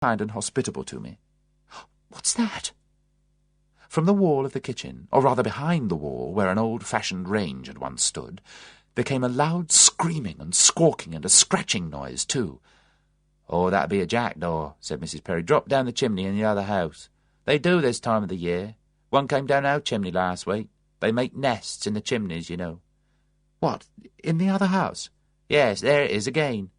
kind and hospitable to me. What's that? From the wall of the kitchen, or rather behind the wall where an old-fashioned range had once stood, there came a loud screaming and squawking and a scratching noise, too. "Oh, that'd be a jackdaw," said Mrs. Perry. "Drop down the chimney in the other house. They do this time of the year. One came down our chimney last week. They make nests in the chimneys, you know." "What, in the other house?" "Yes, there it is again."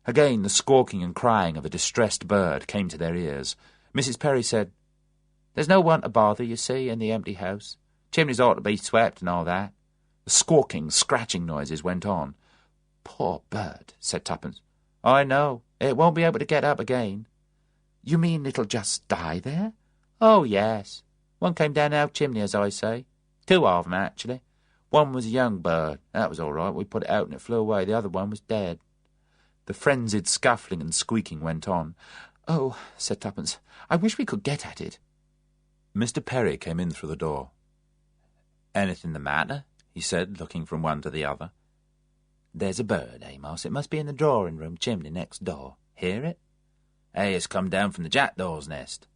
Again the squawking and crying of a distressed bird came to their ears. Mrs. Perry said, "There's no one to bother, you see, in the empty house. Chimneys ought to be swept and all that." The squawking, scratching noises went on. "Poor bird," said Tuppence. "I know. It won't be able to get up again." "You mean it'll just die there?" "Oh, yes. One came down our chimney, as I say. Two of 'em, actually. One was a young bird. That was all right. We put it out and it flew away. The other one was dead." The frenzied scuffling and squeaking went on. "Oh," said Tuppence, "I wish we could get at it." Mr. Perry came in through the door. "Anything the matter?" he said, looking from one to the other. "There's a bird, Amos. It must be in the drawing-room chimney next door. Hear it?" "Hey, it's come down from the jackdaw's nest."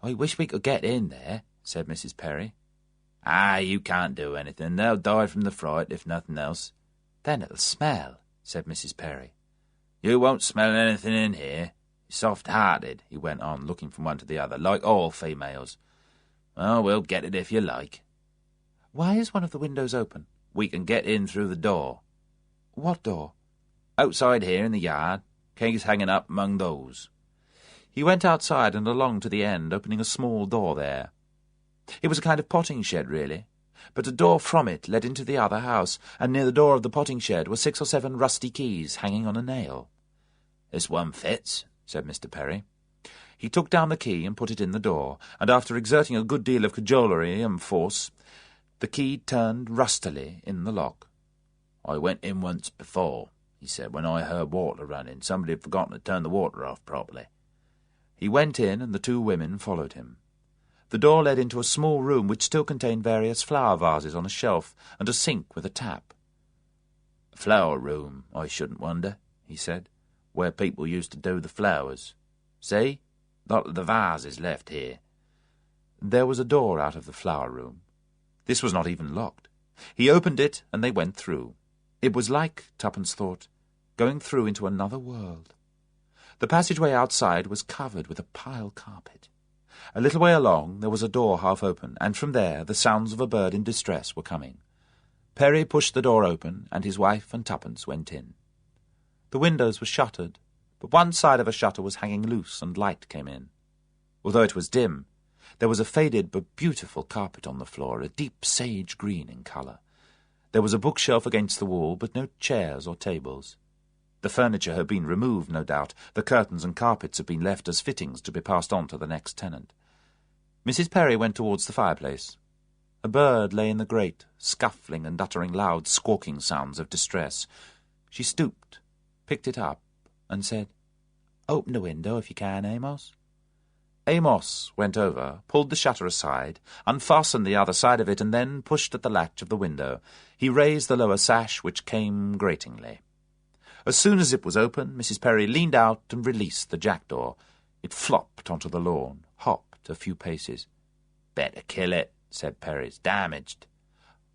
"I wish we could get in there," said Mrs. Perry. "Ah, you can't do anything. They'll die from the fright, if nothing else." "Then it'll smell," said Mrs. Perry. "You won't smell anything in here. Soft-hearted," he went on, looking from one to the other, "like all females. Oh, we'll get it if you like." "Why is one of the windows open?" "We can get in through the door." "What door?" "Outside here in the yard. Kegs hanging up among those." He went outside and along to the end, opening a small door there. It was a kind of potting shed, really, but a door from it led into the other house, and near the door of the potting shed were 6 or 7 rusty keys hanging on a nail. "This one fits," said Mr. Perry. He took down the key and put it in the door, and after exerting a good deal of cajolery and force, the key turned rustily in the lock. "I went in once before," he said, "when I heard water running. Somebody had forgotten to turn the water off properly." He went in, and the 2 women followed him. The door led into a small room which still contained various flower vases on a shelf and a sink with a tap. "A flower room, I shouldn't wonder," he said, "where people used to do the flowers. See? Lot of the vases left here." There was a door out of the flower room. This was not even locked. He opened it, and they went through. It was like, Tuppence thought, going through into another world. The passageway outside was covered with a pile carpet. A little way along there was a door half open, and from there the sounds of a bird in distress were coming. Perry pushed the door open, and his wife and Tuppence went in. The windows were shuttered, but one side of a shutter was hanging loose, and light came in. Although it was dim, there was a faded but beautiful carpet on the floor, a deep sage green in colour. There was a bookshelf against the wall, but no chairs or tables. The furniture had been removed, no doubt. The curtains and carpets had been left as fittings to be passed on to the next tenant. Mrs. Perry went towards the fireplace. A bird lay in the grate, scuffling and uttering loud squawking sounds of distress. She stooped, picked it up, and said, "Open the window if you can, Amos." Amos went over, pulled the shutter aside, unfastened the other side of it, and then pushed at the latch of the window. He raised the lower sash, which came gratingly. As soon as it was open, Mrs. Perry leaned out and released the jackdaw. It flopped onto the lawn, hopped a few paces. "Better kill it," said Perry. "It's damaged."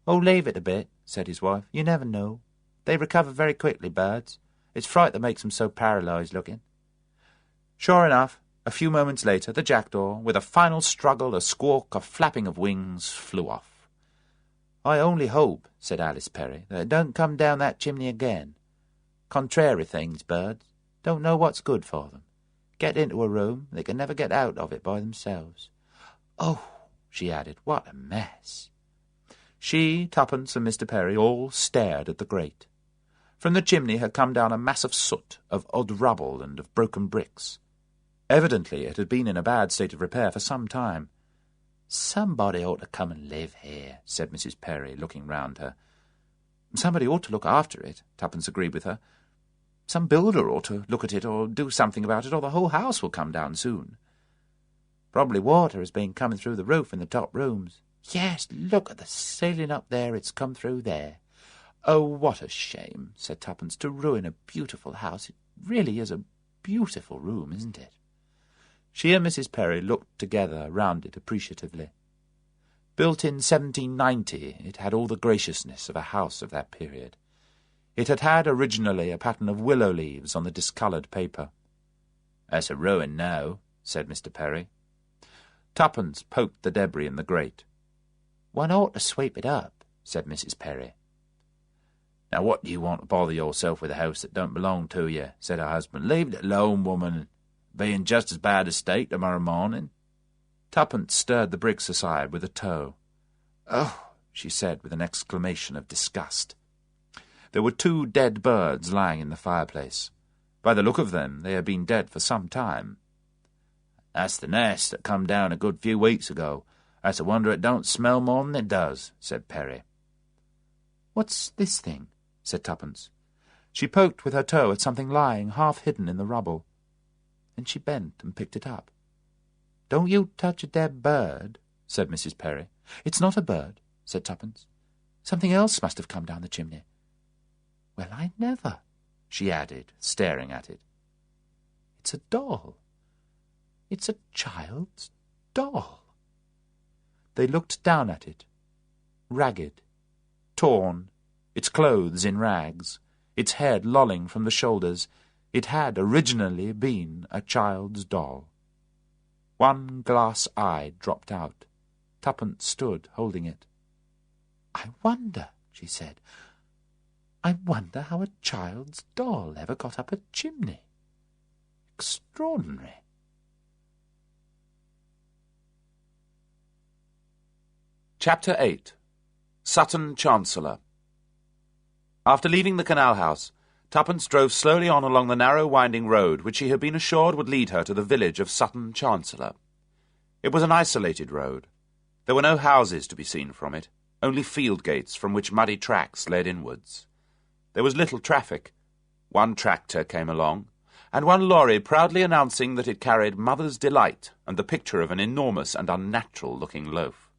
"Oh, leave it a bit," said his wife. "You never know. They recover very quickly, birds. It's fright that makes them so paralysed looking." Sure enough, a few moments later, the jackdaw, with a final struggle, a squawk, a flapping of wings, flew off. "I only hope," said Alice Perry, "that it don't come down that chimney again. Contrary things, birds. Don't know what's good for them. Get into a room, they can never get out of it by themselves. Oh," she added, "what a mess." She, Tuppence, and Mr. Perry all stared at the grate. From the chimney had come down a mass of soot, of odd rubble, and of broken bricks. Evidently it had been in a bad state of repair for some time. "Somebody ought to come and live here," said Mrs. Perry, looking round her. "Somebody ought to look after it," Tuppence agreed with her. "Some builder ought to look at it or do something about it, or the whole house will come down soon. Probably water has been coming through the roof in the top rooms. Yes, look at the ceiling up there, it's come through there. Oh, what a shame," said Tuppence, "to ruin a beautiful house. It really is a beautiful room, isn't it?" She and Mrs. Perry looked together round it appreciatively. Built in 1790, it had all the graciousness of a house of that period. It had had originally a pattern of willow leaves on the discoloured paper. "That's a ruin now," said Mr. Perry. Tuppence poked the debris in the grate. "One ought to sweep it up," said Mrs. Perry. "Now what do you want to bother yourself with a house that don't belong to you?" said her husband. "Leave it alone, woman. Be in just as bad a state tomorrow morning." Tuppence stirred the bricks aside with a toe. "Oh!" she said with an exclamation of disgust. There were 2 dead birds lying in the fireplace. By the look of them, they had been dead for some time. "That's the nest that come down a good few weeks ago. That's a wonder it don't smell more than it does," said Perry. "What's this thing?" said Tuppence. She poked with her toe at something lying half hidden in the rubble. Then she bent and picked it up. "Don't you touch a dead bird," said Mrs. Perry. "It's not a bird," said Tuppence. "Something else must have come down the chimney." "Well, I never," she added, staring at it. "It's a doll. It's a child's doll." They looked down at it, ragged, torn, its clothes in rags, its head lolling from the shoulders. It had originally been a child's doll. One glass eye dropped out. Tuppence stood holding it. "I wonder," she said, "I wonder how a child's doll ever got up a chimney. Extraordinary." Chapter 8. Sutton, Chancellor. After leaving the canal house, Tuppence drove slowly on along the narrow winding road which she had been assured would lead her to the village of Sutton, Chancellor. It was an isolated road. There were no houses to be seen from it, only field gates from which muddy tracks led inwards. There was little traffic. One tractor came along, and one lorry proudly announcing that it carried Mother's Delight and the picture of an enormous and unnatural-looking loaf.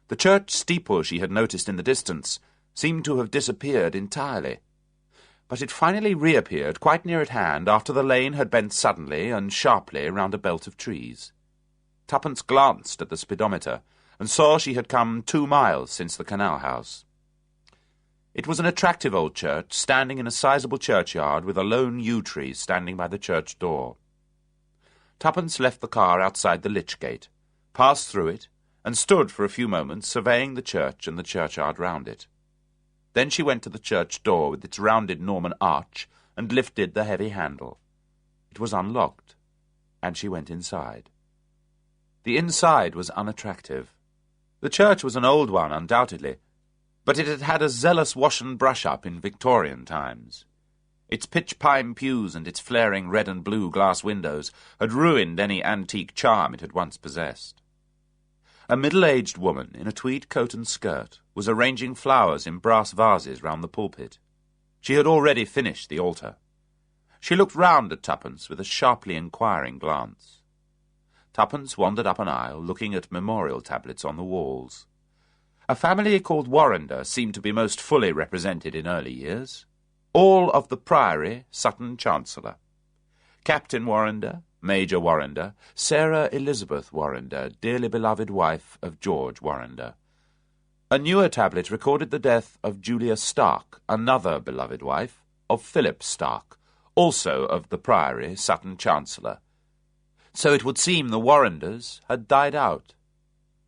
The church steeple she had noticed in the distance seemed to have disappeared entirely, but it finally reappeared quite near at hand after the lane had bent suddenly and sharply round a belt of trees. Tuppence glanced at the speedometer and saw she had come 2 miles since the canal house. It was an attractive old church, standing in a sizable churchyard with a lone yew tree standing by the church door. Tuppence left the car outside the lich gate, passed through it, and stood for a few moments surveying the church and the churchyard round it. Then she went to the church door with its rounded Norman arch and lifted the heavy handle. It was unlocked, and she went inside. The inside was unattractive. The church was an old one, undoubtedly, but it had had a zealous wash-and-brush-up in Victorian times. Its pitch-pine pews and its flaring red and blue glass windows had ruined any antique charm it had once possessed. A middle-aged woman in a tweed coat and skirt was arranging flowers in brass vases round the pulpit. She had already finished the altar. She looked round at Tuppence with a sharply inquiring glance. Tuppence wandered up an aisle, looking at memorial tablets on the walls. A family called Warrender seemed to be most fully represented in early years. All of the Priory, Sutton Chancellor. Captain Warrender, Major Warrender, Sarah Elizabeth Warrender, dearly beloved wife of George Warrender. A newer tablet recorded the death of Julia Stark, another beloved wife, of Philip Stark, also of the Priory, Sutton Chancellor. So it would seem the Warrenders had died out.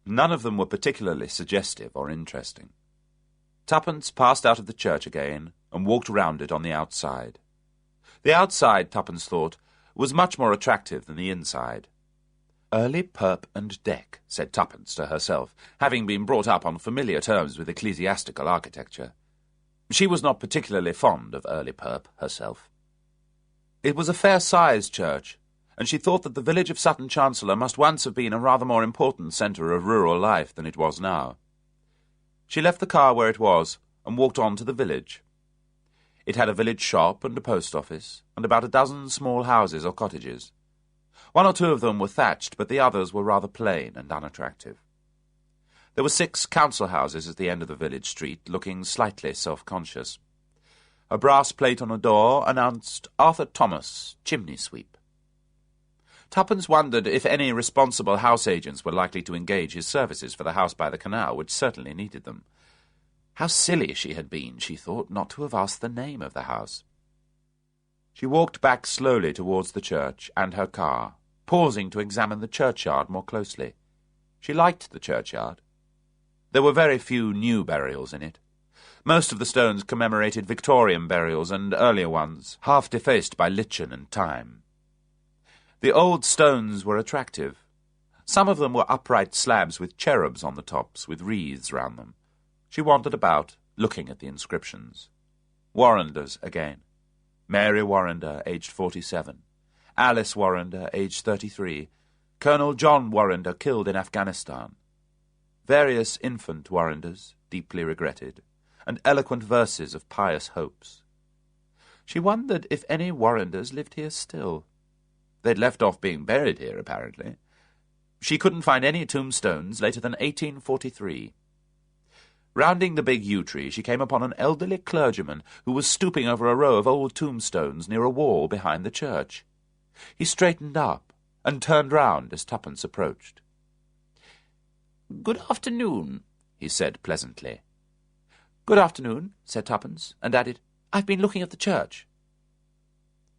None of them were particularly suggestive or interesting. Tuppence passed out of the church again and walked round it on the outside. The outside, Tuppence thought, was much more attractive than the inside. Early perp and deck, said Tuppence to herself, having been brought up on familiar terms with ecclesiastical architecture. She was not particularly fond of early perp herself. It was a fair-sized church, and she thought that the village of Sutton Chancellor must once have been a rather more important centre of rural life than it was now. She left the car where it was and walked on to the village. It had a village shop and a post office, and about a dozen small houses or cottages. 1 or 2 of them were thatched, but the others were rather plain and unattractive. There were 6 council houses at the end of the village street, looking slightly self-conscious. A brass plate on a door announced Arthur Thomas, chimney sweep. Tuppence wondered if any responsible house agents were likely to engage his services for the house by the canal, which certainly needed them. How silly she had been, she thought, not to have asked the name of the house. She walked back slowly towards the church and her car, pausing to examine the churchyard more closely. She liked the churchyard. There were very few new burials in it. Most of the stones commemorated Victorian burials and earlier ones, half defaced by lichen and time. The old stones were attractive. Some of them were upright slabs with cherubs on the tops, with wreaths round them. She wandered about, looking at the inscriptions. Warrenders again. Mary Warrender, aged 47. Alice Warrender, aged 33. Colonel John Warrender, killed in Afghanistan. Various infant Warrenders, deeply regretted, and eloquent verses of pious hopes. She wondered if any Warrenders lived here still. They'd left off being buried here, apparently. She couldn't find any tombstones later than 1843. Rounding the big yew tree, she came upon an elderly clergyman who was stooping over a row of old tombstones near a wall behind the church. He straightened up and turned round as Tuppence approached. "Good afternoon," he said pleasantly. "Good afternoon," said Tuppence, and added, "I've been looking at the church."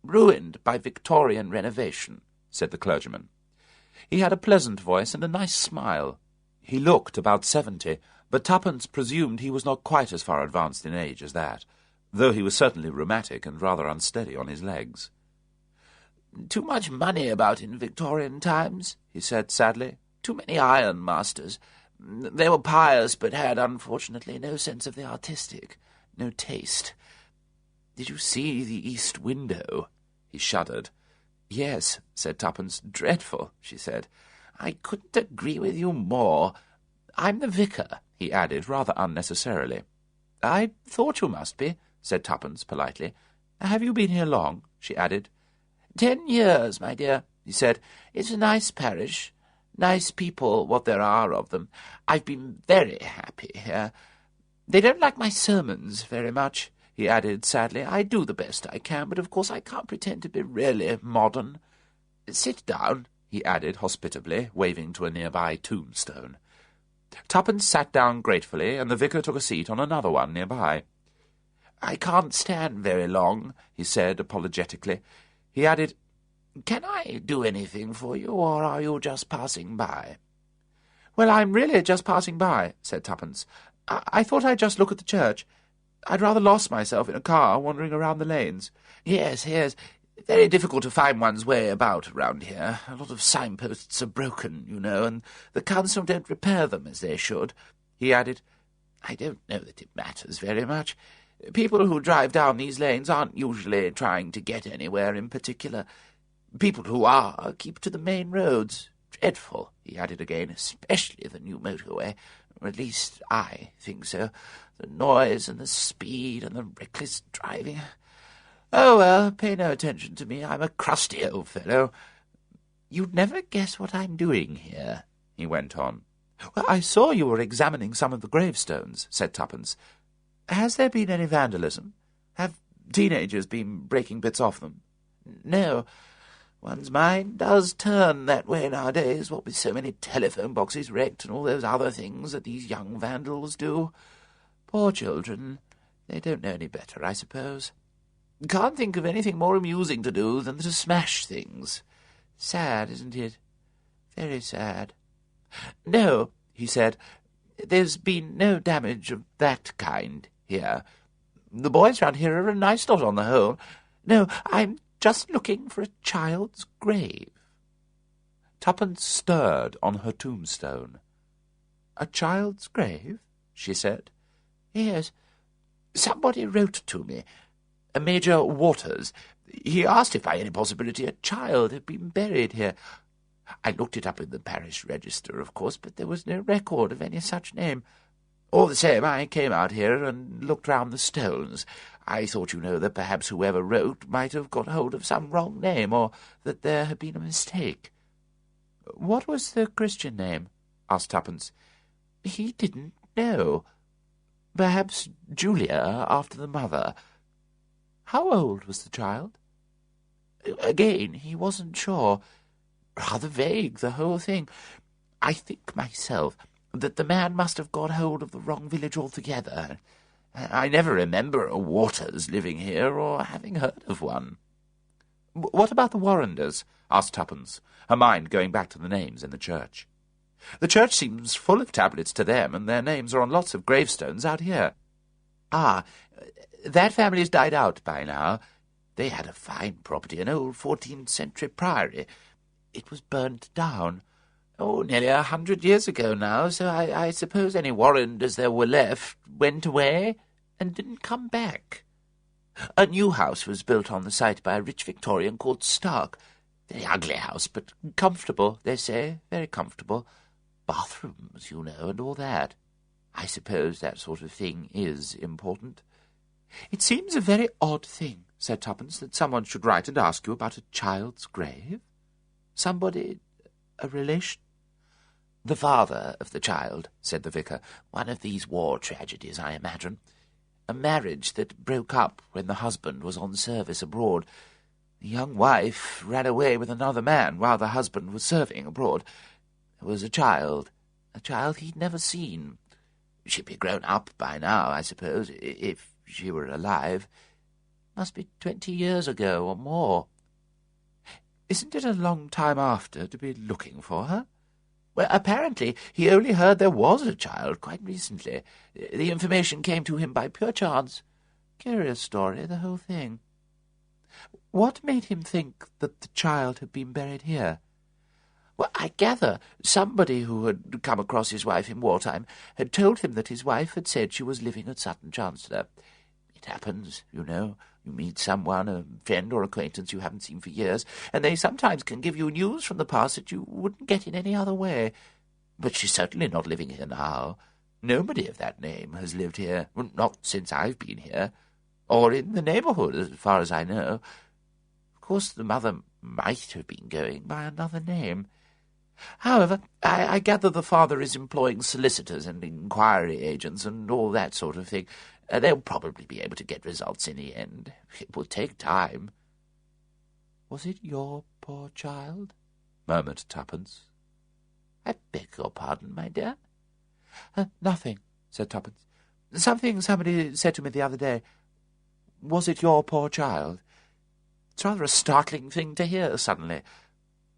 "Ruined by Victorian renovation," said the clergyman. He had a pleasant voice and a nice smile. He looked about 70, but Tuppence presumed he was not quite as far advanced in age as that, though he was certainly rheumatic and rather unsteady on his legs. "Too much money about in Victorian times," he said sadly. "Too many ironmasters. They were pious, but had, unfortunately, no sense of the artistic, no taste. Did you see the east window?" He shuddered. "Yes," said Tuppence. "Dreadful," she said. "I couldn't agree with you more. I'm the vicar," he added, rather unnecessarily. "I thought you must be," said Tuppence politely. "Have you been here long?" she added. 10 years, my dear," he said. "It's a nice parish. Nice people, what there are of them. I've been very happy here. They don't like my sermons very much," he added sadly. "I do the best I can, but of course I can't pretend to be really modern. Sit down," he added hospitably, waving to a nearby tombstone. Tuppence sat down gratefully, and the vicar took a seat on another one nearby. "I can't stand very long," he said apologetically. He added, "Can I do anything for you, or are you just passing by?" "Well, I'm really just passing by," said Tuppence. I thought I'd just look at the church. I'd rather lost myself in a car wandering around the lanes." Yes. Very difficult to find one's way about around here. A lot of signposts are broken, you know, and the council don't repair them as they should," he added. "I don't know that it matters very much. People who drive down these lanes aren't usually trying to get anywhere in particular. People who are keep to the main roads. Dreadful," he added again, "especially the new motorway. Or at least I think so. The noise and the speed and the reckless driving. Oh, well, pay no attention to me. I'm a crusty old fellow. You'd never guess what I'm doing here," he went on. "Well, I saw you were examining some of the gravestones," said Tuppence. "Has there been any vandalism? Have teenagers been breaking bits off them?" "No. One's mind does turn that way nowadays, what with so many telephone boxes wrecked and all those other things that these young vandals do. Poor children. They don't know any better, I suppose. Can't think of anything more amusing to do than to smash things. Sad, isn't it? Very sad." "No," he said. "There's been no damage of that kind here. The boys round here are a nice lot on the whole. No, I'm just looking for a child's grave." Tuppence stirred on her tombstone. "A child's grave?" she said. "Yes. Somebody wrote to me. A Major Waters. He asked if by any possibility a child had been buried here. I looked it up in the parish register, of course, but there was no record of any such name. All the same, I came out here and looked round the stones. I thought, you know, that perhaps whoever wrote might have got hold of some wrong name, or that there had been a mistake." "What was the Christian name?" asked Tuppence. "He didn't know. Perhaps Julia, after the mother." "How old was the child?" "Again, he wasn't sure. rather vague, the whole thing. I think myself that the man must have got hold of the wrong village altogether. I never remember a Waters living here, or having heard of one." "What about the Warrenders?" asked Tuppence, her mind going back to the names in the church. "The church seems full of tablets to them, and their names are on lots of gravestones out here." "Ah, that family's died out by now. They had a fine property, an old 14th century priory. It was burnt down. Nearly 100 years ago now, so I suppose any Warrenders there were left went away and didn't come back. A new house was built on the site by a rich Victorian called Stark. Very ugly house, but comfortable, they say, very comfortable. Bathrooms, you know, and all that. I suppose that sort of thing is important." "It seems a very odd thing," said Tuppence, "that someone should write and ask you about a child's grave." "Somebody, a relation?" "The father of the child," said the vicar. "One of these war tragedies, I imagine. A marriage that broke up when the husband was on service abroad. The young wife ran away with another man while the husband was serving abroad. There was a child he'd never seen. She'd be grown up by now, I suppose, if she were alive. Must be 20 years ago or more." "Isn't it a long time after to be looking for her?" "Well, apparently he only heard there was a child quite recently. The information came to him by pure chance. Curious story, the whole thing." "What made him think that the child had been buried here?" "Well, I gather somebody who had come across his wife in wartime had told him that his wife had said she was living at Sutton, Chancellor. It happens, you know. You meet someone, a friend or acquaintance you haven't seen for years, and they sometimes can give you news from the past that you wouldn't get in any other way. But she's certainly not living here now. Nobody of that name has lived here, not since I've been here, or in the neighbourhood, as far as I know. Of course, the mother might have been going by another name. However, I gather the father is employing solicitors and inquiry agents and all that sort of thing. They'll probably be able to get results in the end. It will take time." "Was it your poor child?" murmured Tuppence. "I beg your pardon, my dear?" "Nothing," said Tuppence. "Something somebody said to me the other day. Was it your poor child? It's rather a startling thing to hear suddenly.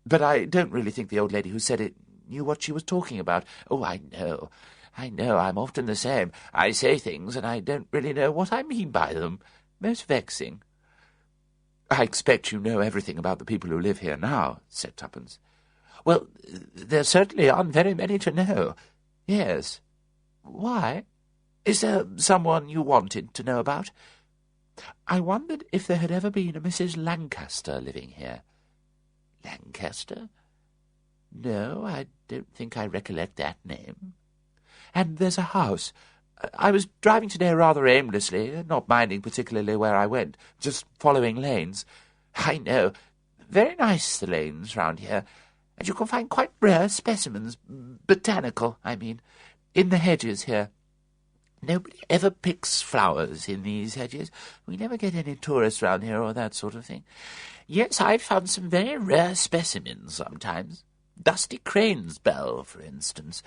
But I don't really think the old lady who said it knew what she was talking about." "Oh, I know. I'm often the same. I say things, and I don't really know what I mean by them. Most vexing." "I expect you know everything about the people who live here now," said Tuppence. "Well, there certainly aren't very many to know. Yes. Why? Is there someone you wanted to know about?" "I wondered if there had ever been a Mrs. Lancaster living here." "Lancaster? No, I don't think I recollect that name." "And there's a house. I was driving today rather aimlessly, not minding particularly where I went, just following lanes." "I know. Very nice, the lanes round here. And you can find quite rare specimens, botanical, I mean, in the hedges here. Nobody ever picks flowers in these hedges. We never get any tourists round here or that sort of thing. Yes, I've found some very rare specimens sometimes. Dusty crane's bell, for instance."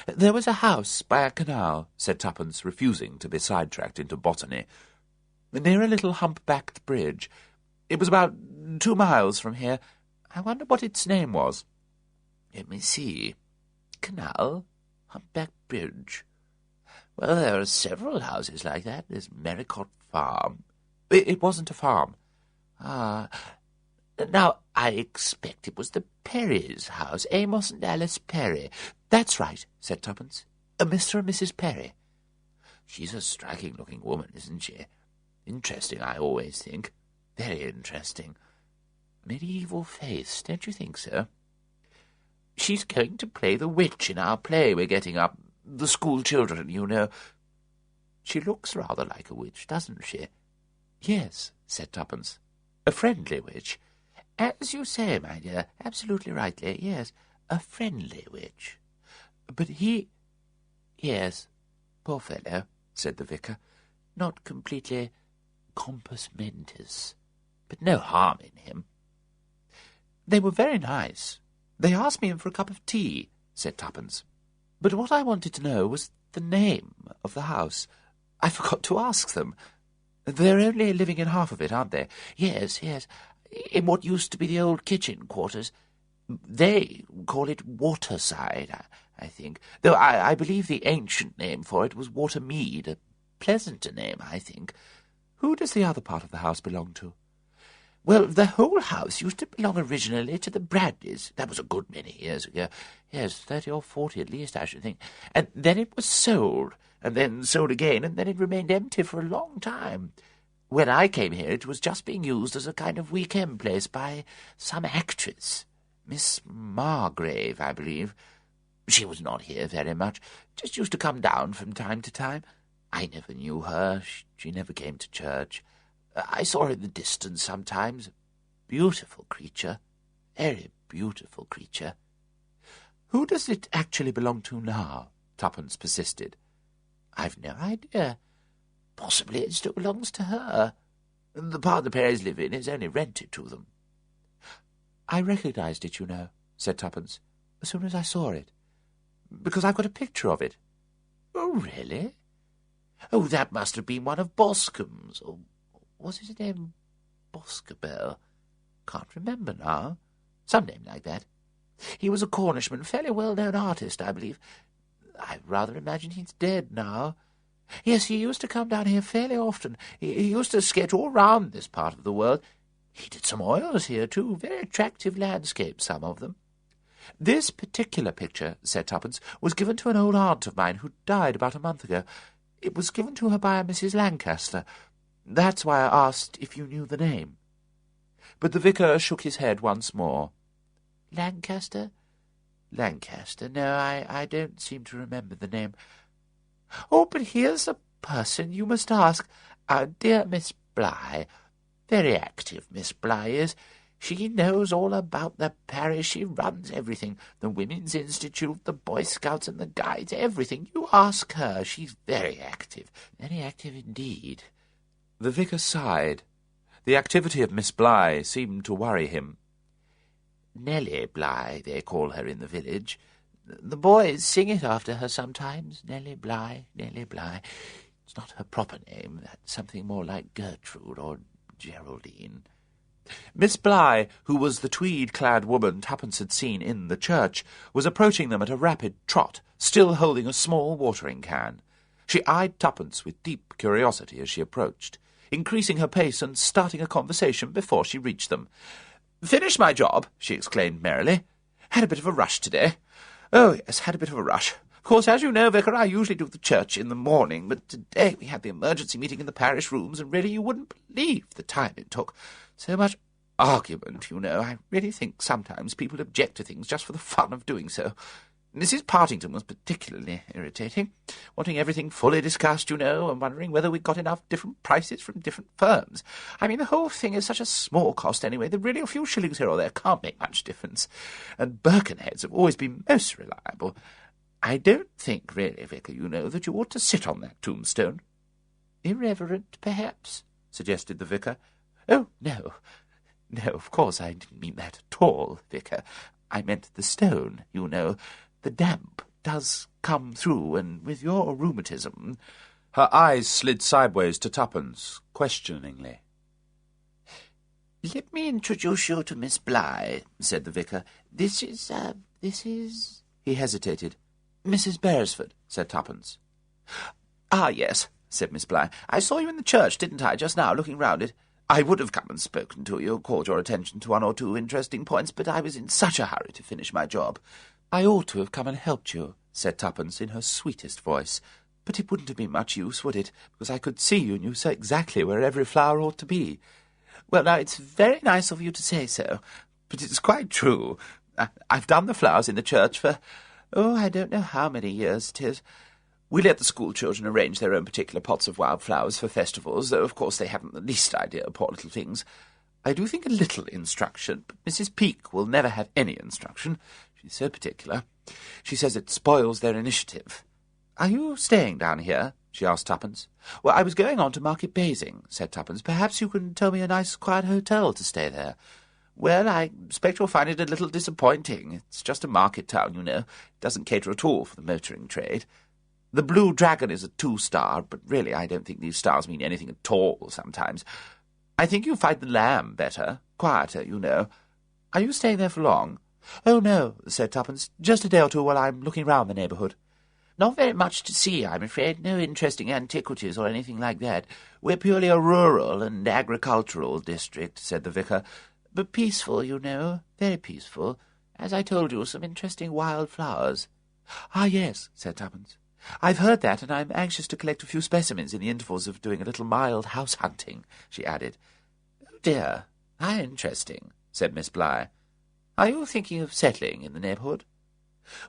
"There was a house by a canal," said Tuppence, refusing to be sidetracked into botany, "near a little hump-backed bridge. It was about 2 miles from here. I wonder what its name was." "Let me see. Canal, hump-backed bridge. Well, there are several houses like that. There's Merricott Farm." It wasn't a farm." "Ah. Now, I expect it was the Perrys' house, Amos and Alice Perry." "That's right," said Tuppence. "Mr. and Mrs. Perry. She's a striking-looking woman, isn't she? Interesting, I always think. Very interesting. Medieval face, don't you think so? She's going to play the witch in our play we're getting up. The school children, you know. She looks rather like a witch, doesn't she?" "Yes," said Tuppence. "A friendly witch. As you say, my dear, absolutely rightly, yes, a friendly witch. But he—" "Yes, poor fellow," said the vicar. "Not completely compos mentis, but no harm in him." "They were very nice," "They asked me in for a cup of tea," said Tuppence. "But what I wanted to know was the name of the house. I forgot to ask them. They're only living in half of it, aren't they?" "Yes, yes, in what used to be the old kitchen quarters. They call it Waterside, I think, though I believe the ancient name for it was Watermead, a pleasanter name, I think." "Who does the other part of the house belong to?" "Well, the whole house used to belong originally to the Bradleys. That was a good many years ago. Yes, 30 or 40 at least, I should think. And then it was sold, and then sold again, and then it remained empty for a long time. When I came here, it was just being used as a kind of weekend place by some actress, Miss Margrave, I believe. She was not here very much, just used to come down from time to time. I never knew her. She never came to church. I saw her in the distance sometimes. Beautiful creature. Very beautiful creature." "Who does it actually belong to now?" Tuppence persisted. "I've no idea. Possibly it still belongs to her. The part the Perrys live in is only rented to them." "I recognised it, you know," said Tuppence, "as soon as I saw it, because I've got a picture of it." "Oh, really? Oh, that must have been one of Boscombe's, or was his name Boscobel? Can't remember now. Some name like that. He was a Cornishman, fairly well-known artist, I believe. I rather imagine he's dead now. Yes, he used to come down here fairly often. He used to sketch all round this part of the world. He did some oils here, too. Very attractive landscapes, some of them." "This particular picture," said Tuppence, "was given to an old aunt of mine who died about a month ago. It was given to her by a Mrs. Lancaster. That's why I asked if you knew the name." But the vicar shook his head once more. "Lancaster? Lancaster? No, I don't seem to remember the name. Oh, but here's a person you must ask. Our dear Miss Bligh. Very active, Miss Bligh is. She knows all about the parish. She runs everything. The Women's Institute, the Boy Scouts and the Guides, everything. You ask her. She's very active indeed." The vicar sighed. The activity of Miss Bligh seemed to worry him. "Nellie Bligh, they call her in the village. The boys sing it after her sometimes. Nellie Bligh, Nellie Bligh. It's not her proper name. That's something more like Gertrude or Geraldine." Miss Bligh, who was the tweed-clad woman Tuppence had seen in the church, was approaching them at a rapid trot, still holding a small watering-can. She eyed Tuppence with deep curiosity as she approached, increasing her pace and starting a conversation before she reached them. "Finished my job," she exclaimed merrily. "Had a bit of a rush today. Oh, yes, had a bit of a rush. Of course, as you know, Vicar, I usually do the church in the morning, but today we had the emergency meeting in the parish rooms, and really you wouldn't believe the time it took. So much argument, you know. I really think sometimes people object to things just for the fun of doing so. Mrs. Partington was particularly irritating, wanting everything fully discussed, you know, and wondering whether we'd got enough different prices from different firms. I mean, the whole thing is such a small cost anyway that really a few shillings here or there can't make much difference. And Birkenheads have always been most reliable. I don't think, really, Vicar, you know, that you ought to sit on that tombstone." "Irreverent, perhaps?" suggested the vicar. "Oh, no. No, of course I didn't mean that at all, Vicar. I meant the stone, you know. The damp does come through, and with your rheumatism—" Her eyes slid sideways to Tuppence, questioningly. "Let me introduce you to Miss Bligh," said the vicar. This is... He hesitated. "Mrs. Beresford," said Tuppence. "Ah, yes," said Miss Bligh. "I saw you in the church, didn't I, just now, looking round it? I would have come and spoken to you, called your attention to one or two interesting points, but I was in such a hurry to finish my job." "I ought to have come and helped you," said Tuppence in her sweetest voice, "but it wouldn't have been much use, would it, because I could see you knew so exactly where every flower ought to be." "Well, now, it's very nice of you to say so, but it's quite true. I've done the flowers in the church for, I don't know how many years it is. We let the school children arrange their own particular pots of wild flowers for festivals, though, of course, they haven't the least idea, poor little things. I do think a little instruction, but Mrs. Peake will never have any instruction. She's so particular. She says it spoils their initiative. Are you staying down here?" she asked Tuppence. "Well, I was going on to Market Basing," said Tuppence. "Perhaps you can tell me a nice quiet hotel to stay there." Well, I expect you'll find it a little disappointing. It's just a market town, you know. It doesn't cater at all for the motoring trade. The Blue Dragon is a 2-star, but really I don't think these stars mean anything at all sometimes. I think you'll find the Lamb better, quieter, you know. Are you staying there for long? Oh, no, said Tuppence. Just a day or two while I'm looking round the neighbourhood. Not very much to see, I'm afraid. No interesting antiquities or anything like that. We're purely a rural and agricultural district, said the vicar. But peaceful, you know, very peaceful. As I told you, some interesting wild flowers. Ah, yes, said Tuppence. I've heard that, and I'm anxious to collect a few specimens in the intervals of doing a little mild house-hunting, she added. Oh, dear, how interesting, said Miss Bligh. Are you thinking of settling in the neighbourhood?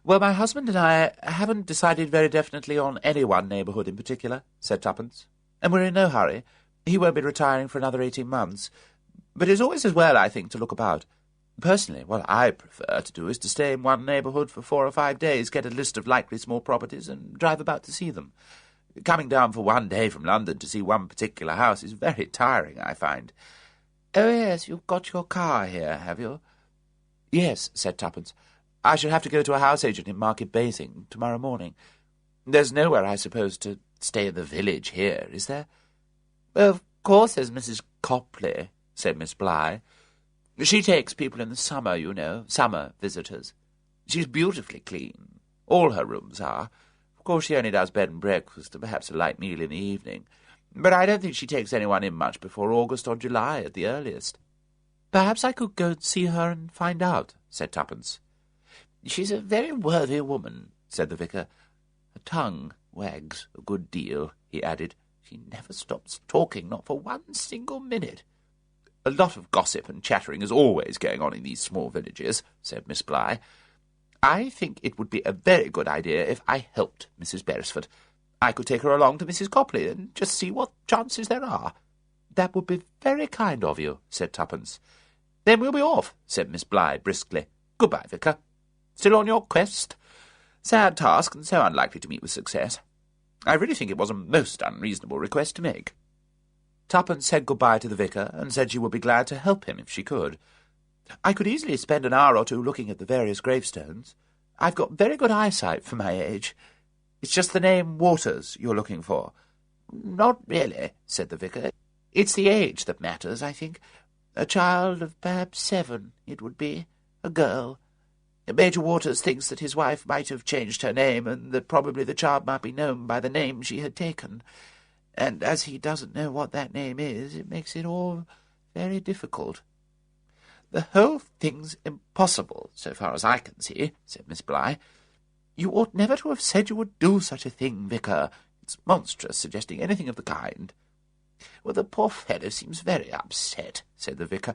Well, my husband and I haven't decided very definitely on any one neighbourhood in particular, said Tuppence, and we're in no hurry. He won't be retiring for another 18 months. But it's always as well, I think, to look about. Personally, what I prefer to do is to stay in one neighbourhood for 4 or 5 days, get a list of likely small properties, and drive about to see them. Coming down for 1 day from London to see one particular house is very tiring, I find. Oh, yes, you've got your car here, have you? Yes, said Tuppence. I shall have to go to a house agent in Market Basing tomorrow morning. There's nowhere, I suppose, to stay in the village here, is there? Of course there's Mrs. Copley, said Miss Bligh. She takes people in the summer, you know, summer visitors. She's beautifully clean. All her rooms are. Of course she only does bed and breakfast and perhaps a light meal in the evening. But I don't think she takes anyone in much before August or July at the earliest. Perhaps I could go and see her and find out, said Tuppence. She's a very worthy woman, said the vicar. Her tongue wags a good deal, he added. She never stops talking, not for 1 single minute. A lot of gossip and chattering is always going on in these small villages, said Miss Bligh. I think it would be a very good idea if I helped Mrs. Beresford. I could take her along to Mrs. Copley and just see what chances there are. That would be very kind of you, said Tuppence. Then we'll be off, said Miss Bligh briskly. Goodbye, vicar. Still on your quest? Sad task, and so unlikely to meet with success. I really think it was a most unreasonable request to make. Tuppence said good-bye to the vicar, and said she would be glad to help him if she could. I could easily spend an hour or two looking at the various gravestones. I've got very good eyesight for my age. It's just the name Waters you're looking for. Not really, said the vicar. It's the age that matters, I think. A child of perhaps 7, it would be. A girl. Major Waters thinks that his wife might have changed her name, and that probably the child might be known by the name she had taken. And as he doesn't know what that name is, it makes it all very difficult. The whole thing's impossible, so far as I can see, said Miss Bligh. You ought never to have said you would do such a thing, vicar. It's monstrous suggesting anything of the kind. Well, the poor fellow seems very upset, said the vicar.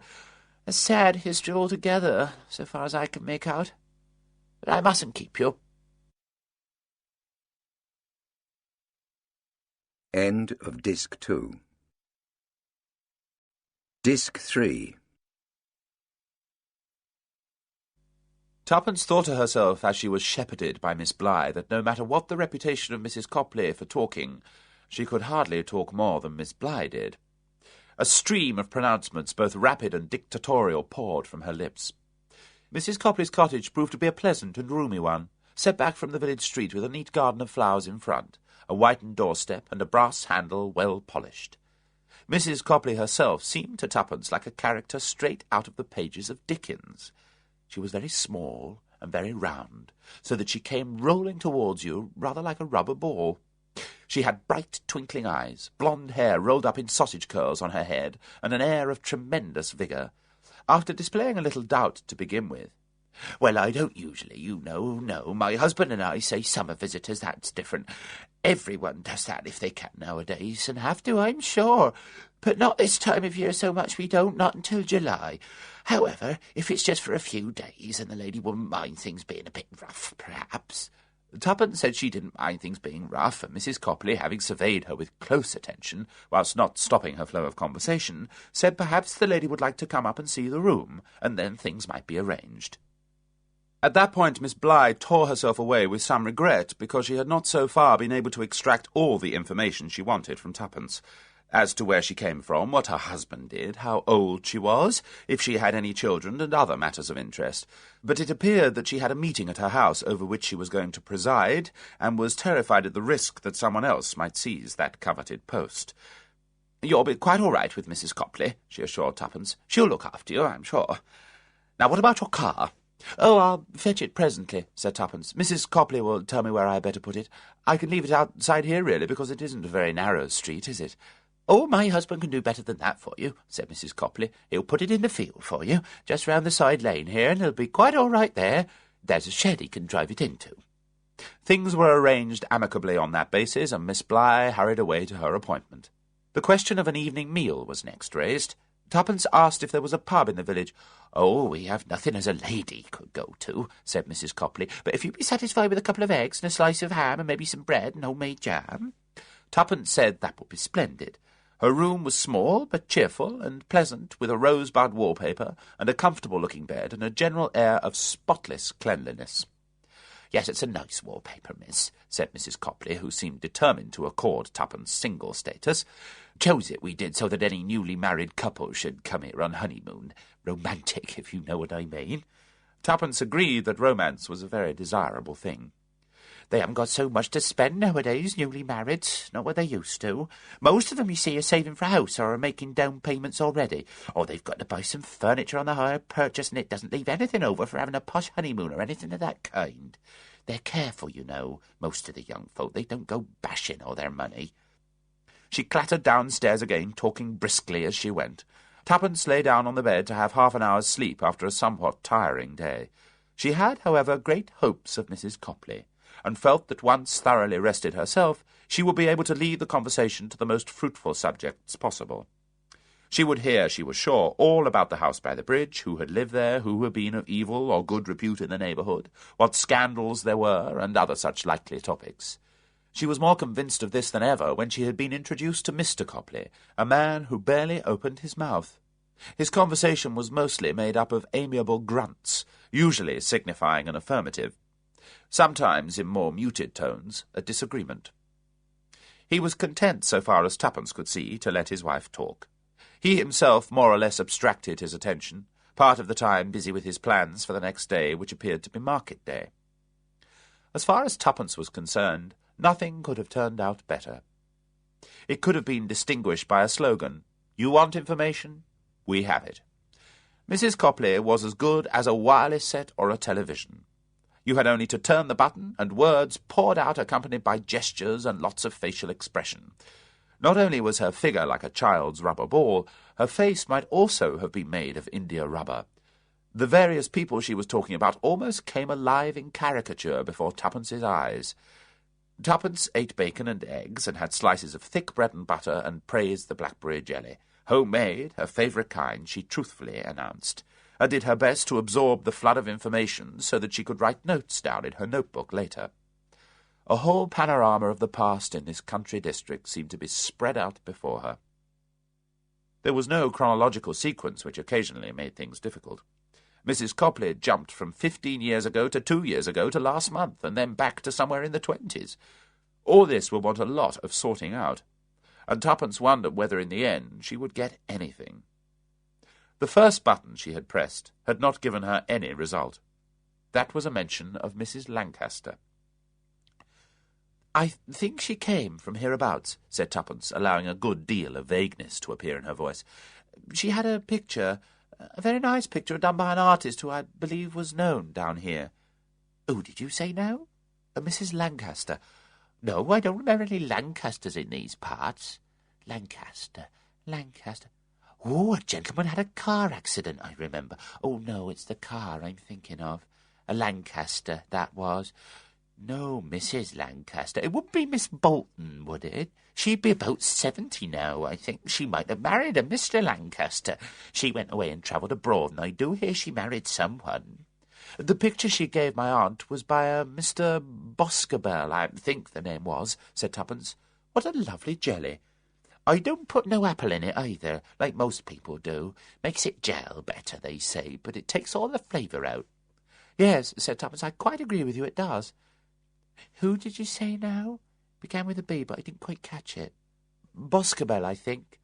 A sad history altogether, so far as I can make out. But I mustn't keep you. End of Disc 2. Disc 3. Tuppence thought to herself as she was shepherded by Miss Bligh that no matter what the reputation of Mrs. Copley for talking, she could hardly talk more than Miss Bligh did. A stream of pronouncements, both rapid and dictatorial, poured from her lips. Mrs. Copley's cottage proved to be a pleasant and roomy one, set back from the village street with a neat garden of flowers in front, a whitened doorstep, and a brass handle well polished. Mrs. Copley herself seemed to Tuppence like a character straight out of the pages of Dickens. She was very small and very round, so that she came rolling towards you rather like a rubber ball. She had bright, twinkling eyes, blonde hair rolled up in sausage curls on her head, and an air of tremendous vigour. After displaying a little doubt to begin with, "Well, I don't usually, you know, no. My husband and I say summer visitors, that's different. Everyone does that if they can nowadays, and have to, I'm sure. But not this time of year so much we don't, not until July. However, if it's just for a few days, and the lady wouldn't mind things being a bit rough, perhaps." Tuppence said she didn't mind things being rough, and Mrs. Copley, having surveyed her with close attention, whilst not stopping her flow of conversation, said perhaps the lady would like to come up and see the room, and then things might be arranged. At that point Miss Bligh tore herself away with some regret, because she had not so far been able to extract all the information she wanted from Tuppence. as to where she came from, what her husband did, how old she was, if she had any children, and other matters of interest. But it appeared that she had a meeting at her house over which she was going to preside, and was terrified at the risk that someone else might seize that coveted post. "You'll be quite all right with Mrs. Copley," she assured Tuppence. "She'll look after you, I'm sure. Now, what about your car?" "Oh, I'll fetch it presently," said Tuppence. "Mrs. Copley will tell me where I had better put it. I can leave it outside here, really, because it isn't a very narrow street, is it?" "Oh, my husband can do better than that for you," said Mrs. Copley. "He'll put it in the field for you, just round the side lane here, and it'll be quite all right there. There's a shed he can drive it into." Things were arranged amicably on that basis, and Miss Bligh hurried away to her appointment. The question of an evening meal was next raised. Tuppence asked if there was a pub in the village. "Oh, we have nothing as a lady could go to," said Mrs. Copley, "but if you'd be satisfied with a couple of eggs and a slice of ham and maybe some bread and homemade jam." Tuppence said that would be splendid. Her room was small, but cheerful and pleasant, with a rosebud wallpaper and a comfortable-looking bed and a general air of spotless cleanliness. "Yes, it's a nice wallpaper, miss," said Mrs. Copley, who seemed determined to accord Tuppence single status. "Chose it, we did, so that any newly married couple should come here on honeymoon. Romantic, if you know what I mean." Tuppence agreed that romance was a very desirable thing. "They haven't got so much to spend nowadays, newly married, not what they used to. Most of them, you see, are saving for a house or are making down payments already. Or they've got to buy some furniture on the hire purchase, and it doesn't leave anything over for having a posh honeymoon or anything of that kind. They're careful, you know, most of the young folk. They don't go bashing all their money." She clattered downstairs again, talking briskly as she went. Tuppence lay down on the bed to have half an hour's sleep after a somewhat tiring day. She had, however, great hopes of Mrs. Copley, and felt that once thoroughly rested herself, she would be able to lead the conversation to the most fruitful subjects possible. She would hear, she was sure, all about the house by the bridge, who had lived there, who had been of evil or good repute in the neighbourhood, what scandals there were, and other such likely topics. She was more convinced of this than ever when she had been introduced to Mr. Copley, a man who barely opened his mouth. His conversation was mostly made up of amiable grunts, usually signifying an affirmative, sometimes in more muted tones, a disagreement. He was content, so far as Tuppence could see, to let his wife talk. He himself more or less abstracted his attention, part of the time busy with his plans for the next day, which appeared to be market day. As far as Tuppence was concerned, nothing could have turned out better. It could have been distinguished by a slogan: "You want information? We have it." Mrs. Copley was as good as a wireless set or a television. You had only to turn the button, and words poured out accompanied by gestures and lots of facial expression. Not only was her figure like a child's rubber ball, her face might also have been made of India rubber. The various people she was talking about almost came alive in caricature before Tuppence's eyes. Tuppence ate bacon and eggs, and had slices of thick bread and butter, and praised the blackberry jelly. Homemade, her favourite kind, she truthfully announced, and did her best to absorb the flood of information so that she could write notes down in her notebook later. A whole panorama of the past in this country district seemed to be spread out before her. There was no chronological sequence, which occasionally made things difficult. Mrs. Copley jumped from 15 years ago to 2 years ago to last month, and then back to somewhere in the 20s. All this would want a lot of sorting out, and Tuppence wondered whether in the end she would get anything. The first button she had pressed had not given her any result. That was a mention of Mrs. Lancaster. "I think she came from hereabouts," said Tuppence, allowing a good deal of vagueness to appear in her voice. "She had a picture, a very nice picture, done by an artist who I believe was known down here." "Who did you say now?" "Mrs. Lancaster." "No, I don't remember any Lancasters in these parts." Lancaster. Oh, a gentleman had a car accident, I remember. Oh, no, it's the car I'm thinking of. A Lancaster, that was. No, Mrs. Lancaster. It wouldn't be Miss Bolton, would it? She'd be about 70 now, I think. She might have married a Mr. Lancaster. She went away and travelled abroad, and I do hear she married someone. The picture she gave my aunt was by a Mr. Boscobel, I think the name was," said Tuppence. "What a lovely jelly. I don't put no apple in it either, like most people do. Makes it gel better, they say, but it takes all the flavour out." "Yes," said Tuppence, "I quite agree with you, it does." "Who did you say now?" "Began with a B, but I didn't quite catch it." Boscobel, I think.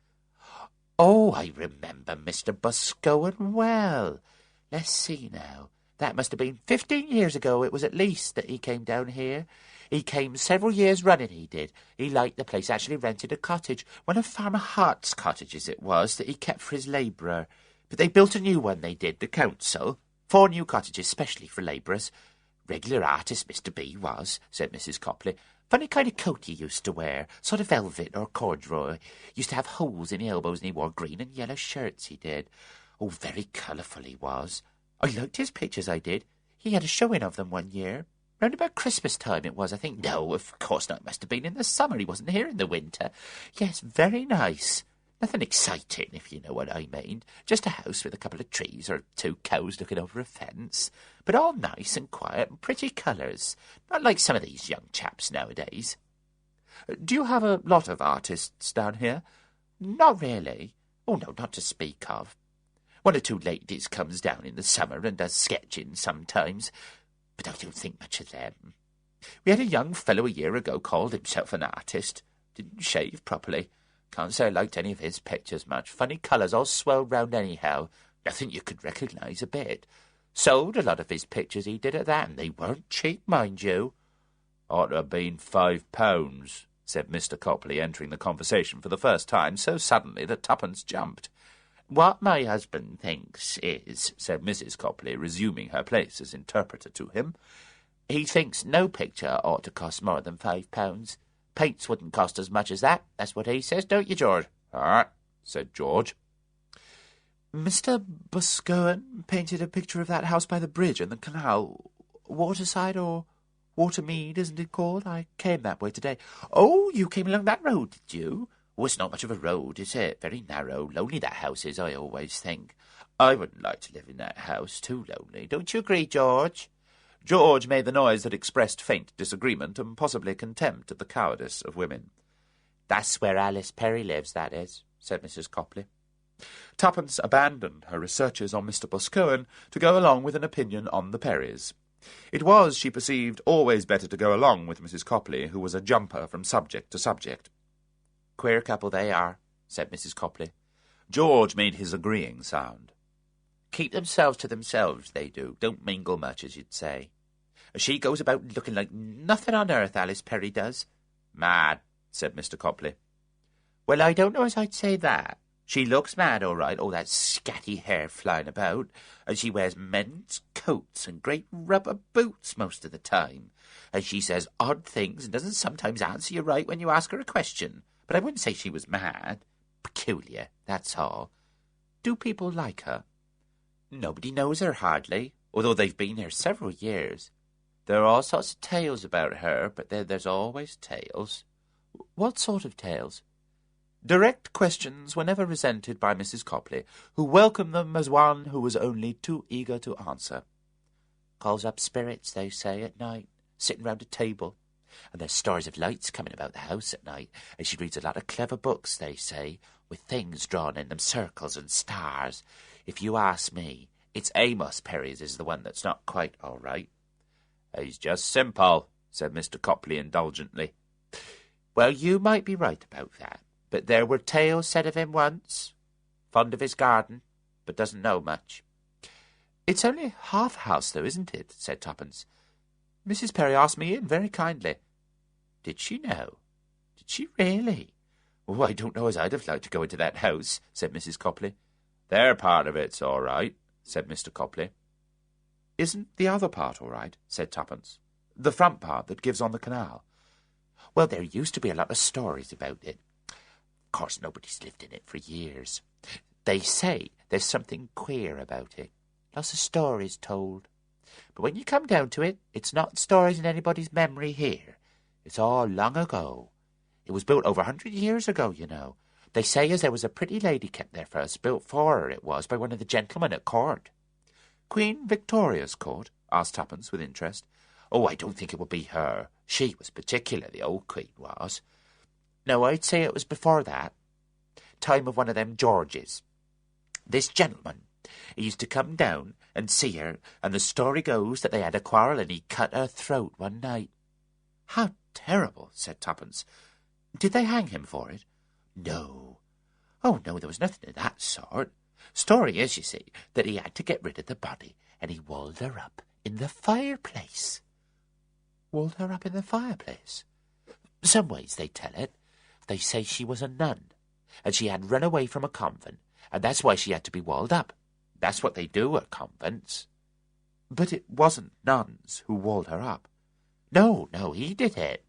Oh, I remember Mr. Boscowan well. Let's see now. That must have been 15 years ago, it was at least, that he came down here. He came several years running, he did. He liked the place, actually rented a cottage. One of Farmer Hart's cottages it was, that he kept for his labourer. But they built a new one, they did, the council. 4 new cottages, specially for labourers. Regular artist, Mr. B. was, said Mrs. Copley. Funny kind of coat he used to wear, sort of velvet or corduroy. Used to have holes in the elbows, and he wore green and yellow shirts, he did. Oh, very colourful he was. I liked his pictures, I did. He had a showing of them one year. Round about Christmas time it was, I think. No, of course not. It must have been in the summer. He wasn't here in the winter. Yes, very nice. Nothing exciting, if you know what I mean. Just a house with a couple of trees or 2 cows looking over a fence. But all nice and quiet and pretty colours. Not like some of these young chaps nowadays. Do you have a lot of artists down here? Not really. Oh, no, not to speak of. 1 or 2 ladies comes down in the summer and does sketching sometimes, but I don't think much of them. We had a young fellow a year ago called himself an artist. Didn't shave properly. Can't say I liked any of his pictures much. Funny colours all swirled round anyhow. Nothing you could recognise a bit. Sold a lot of his pictures he did at that, and they weren't cheap, mind you. Ought to have been £5, said Mr. Copley, entering the conversation for the first time so suddenly that Tuppence jumped. What my husband thinks is, said Mrs. Copley, resuming her place as interpreter to him, he thinks no picture ought to cost more than £5. Paints wouldn't cost as much as that. That's what he says, don't you, George? Ah, said George. Mr. Boscowan painted a picture of that house by the bridge and the canal. Waterside or Watermead, isn't it called? I came that way today. Oh, you came along that road, did you? Oh, it's not much of a road, is it? Very narrow. Lonely that house is, I always think. I wouldn't like to live in that house. Too lonely. Don't you agree, George? George made the noise that expressed faint disagreement and possibly contempt at the cowardice of women. That's where Alice Perry lives, that is, said Mrs. Copley. Tuppence abandoned her researches on Mr. Boscowan to go along with an opinion on the Perrys. It was, she perceived, always better to go along with Mrs. Copley, who was a jumper from subject to subject. Queer couple they are, said Mrs. Copley. George made his agreeing sound. Keep themselves to themselves, they do. Don't mingle much, as you'd say. She goes about looking like nothing on earth, Alice Perry does. Mad, said Mr. Copley. Well, I don't know as I'd say that. She looks mad, all right, all that scatty hair flying about, and she wears men's coats and great rubber boots most of the time, and she says odd things and doesn't sometimes answer you right when you ask her a question. But I wouldn't say she was mad. Peculiar, that's all. Do people like her? Nobody knows her, hardly, although they've been here several years. There are all sorts of tales about her, but there's always tales. What sort of tales? Direct questions were never resented by Mrs. Copley, who welcomed them as one who was only too eager to answer. Calls up spirits, they say, at night, sitting round a table. And there's stories of lights coming about the house at night, and she reads a lot of clever books, they say, with things drawn in them, circles and stars. If you ask me, it's Amos Perry's is the one that's not quite all right. He's just simple, said Mr. Copley indulgently. Well, you might be right about that, but there were tales said of him once. Fond of his garden, but doesn't know much. It's only half a house, though, isn't it? Said Tuppence. Mrs. Perry asked me in very kindly. Did she know? Did she really? Oh, I don't know as I'd have liked to go into that house, said Mrs. Copley. Their part of it's all right, said Mr. Copley. Isn't the other part all right? Said Tuppence. The front part that gives on the canal. Well, there used to be a lot of stories about it. Of course, nobody's lived in it for years. They say there's something queer about it. Lots of stories told. But when you come down to it, it's not stories in anybody's memory here. It's all long ago. It was built over 100 years ago, you know. They say as there was a pretty lady kept there first, built for her it was, by one of the gentlemen at court. Queen Victoria's court? Asked Tuppence with interest. Oh, I don't think it would be her. She was particular, the old queen was. No, I'd say it was before that. Time of one of them Georges. This gentleman, he used to come down and see her, and the story goes that they had a quarrel and he cut her throat one night. How terrible, said Tuppence. Did they hang him for it? No. Oh, no, there was nothing of that sort. Story is, you see, that he had to get rid of the body, and he walled her up in the fireplace. Walled her up in the fireplace? Some ways they tell it. They say she was a nun, and she had run away from a convent, and that's why she had to be walled up. That's what they do at convents. But it wasn't nuns who walled her up. No, he did it.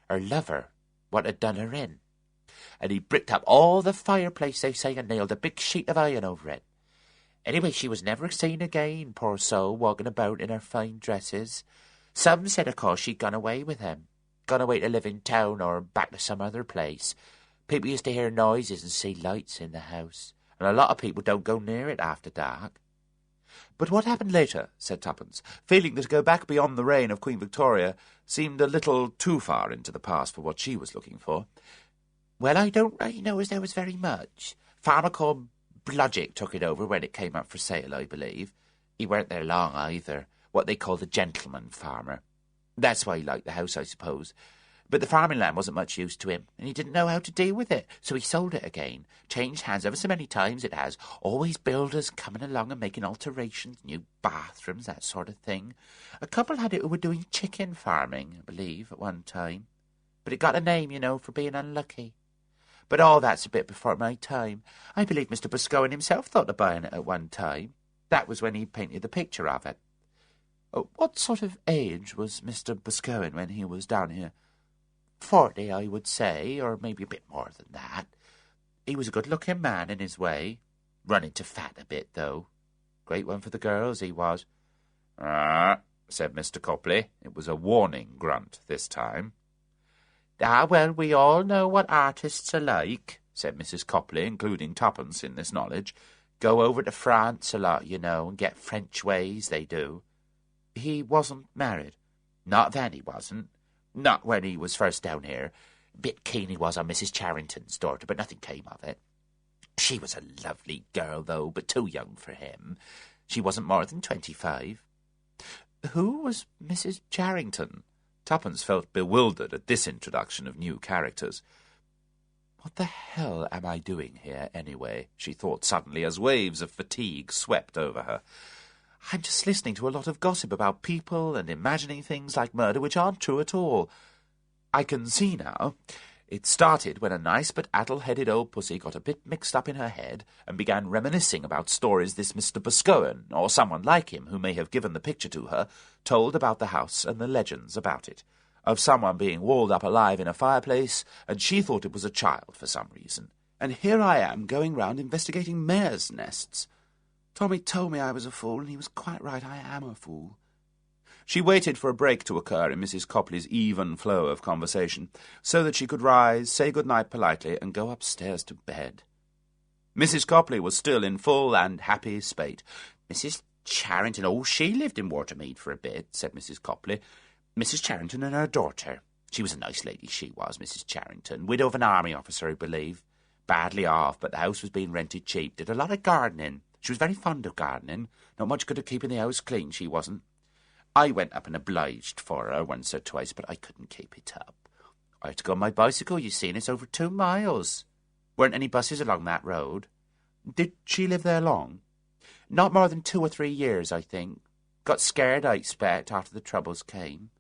Her lover, what had done her in. And he bricked up all the fireplace, they say, and nailed a big sheet of iron over it. Anyway, she was never seen again, poor soul, walking about in her fine dresses. Some said, of course, she'd gone away with him. Gone away to live in town or back to some other place. People used to hear noises and see lights in the house, and a lot of people don't go near it after dark. But what happened later, said Tuppence, feeling that to go back beyond the reign of Queen Victoria seemed a little too far into the past for what she was looking for. Well, I don't really know as there was very much. Farmer called Blodgett took it over when it came up for sale, I believe. He weren't there long either, what they called a gentleman farmer. That's why he liked the house, I suppose. But the farming land wasn't much use to him, and he didn't know how to deal with it, so he sold it again. Changed hands ever so many times it has. Always builders coming along and making alterations, new bathrooms, that sort of thing. A couple had it who were doing chicken farming, I believe, at one time. But it got a name, you know, for being unlucky. But all that's a bit before my time. I believe Mr. Boscowan himself thought of buying it at one time. That was when he painted the picture of it. What sort of age was Mr. Boscowan when he was down here? 40, I would say, or maybe a bit more than that. He was a good-looking man in his way. Running to fat a bit, though. Great one for the girls, he was. Ah, said Mr. Copley. It was a warning grunt this time. Ah, well, we all know what artists are like, said Mrs. Copley, including Tuppence in this knowledge. Go over to France a lot, you know, and get French ways, they do. He wasn't married? Not then, he wasn't. Not when he was first down here. Bit keen he was on Mrs. Charrington's daughter, but nothing came of it. She was a lovely girl, though, but too young for him. She wasn't more than 25. Who was Mrs. Charrington? Tuppence felt bewildered at this introduction of new characters. What the hell am I doing here, anyway? She thought suddenly as waves of fatigue swept over her. I'm just listening to a lot of gossip about people and imagining things like murder which aren't true at all. I can see now. It started when a nice but addle-headed old pussy got a bit mixed up in her head and began reminiscing about stories this Mr. Boscowan, or someone like him who may have given the picture to her, told about the house and the legends about it, of someone being walled up alive in a fireplace, and she thought it was a child for some reason. And here I am going round investigating mares' nests. Tommy told me I was a fool, and he was quite right, I am a fool. She waited for a break to occur in Mrs. Copley's even flow of conversation, so that she could rise, say good-night politely, and go upstairs to bed. Mrs. Copley was still in full and happy spate. Mrs. Charrington, oh, she lived in Watermead for a bit, said Mrs. Copley. Mrs. Charrington and her daughter. She was a nice lady, she was, Mrs. Charrington. Widow of an army officer, I believe. Badly off, but the house was being rented cheap. Did a lot of gardening. She was very fond of gardening. Not much good at keeping the house clean, she wasn't. I went up and obliged for her once or twice, but I couldn't keep it up. I had to go on my bicycle, you see, and it's over 2 miles. Weren't any buses along that road. Did she live there long? Not more than 2 or 3 years, I think. Got scared, I expect, after the troubles came.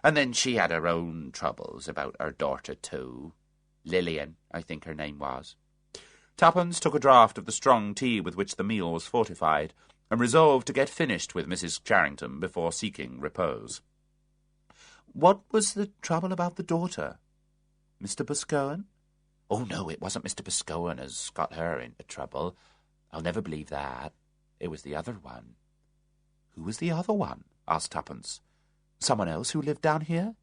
And then she had her own troubles about her daughter, too. Lillian, I think her name was. Tuppence took a draught of the strong tea with which the meal was fortified, and resolved to get finished with Mrs. Charrington before seeking repose. What was the trouble about the daughter? Mr. Boscowan? Oh, no, it wasn't Mr. Boscowan as got her into trouble. I'll never believe that. It was the other one. Who was the other one? Asked Tuppence. Someone else who lived down here?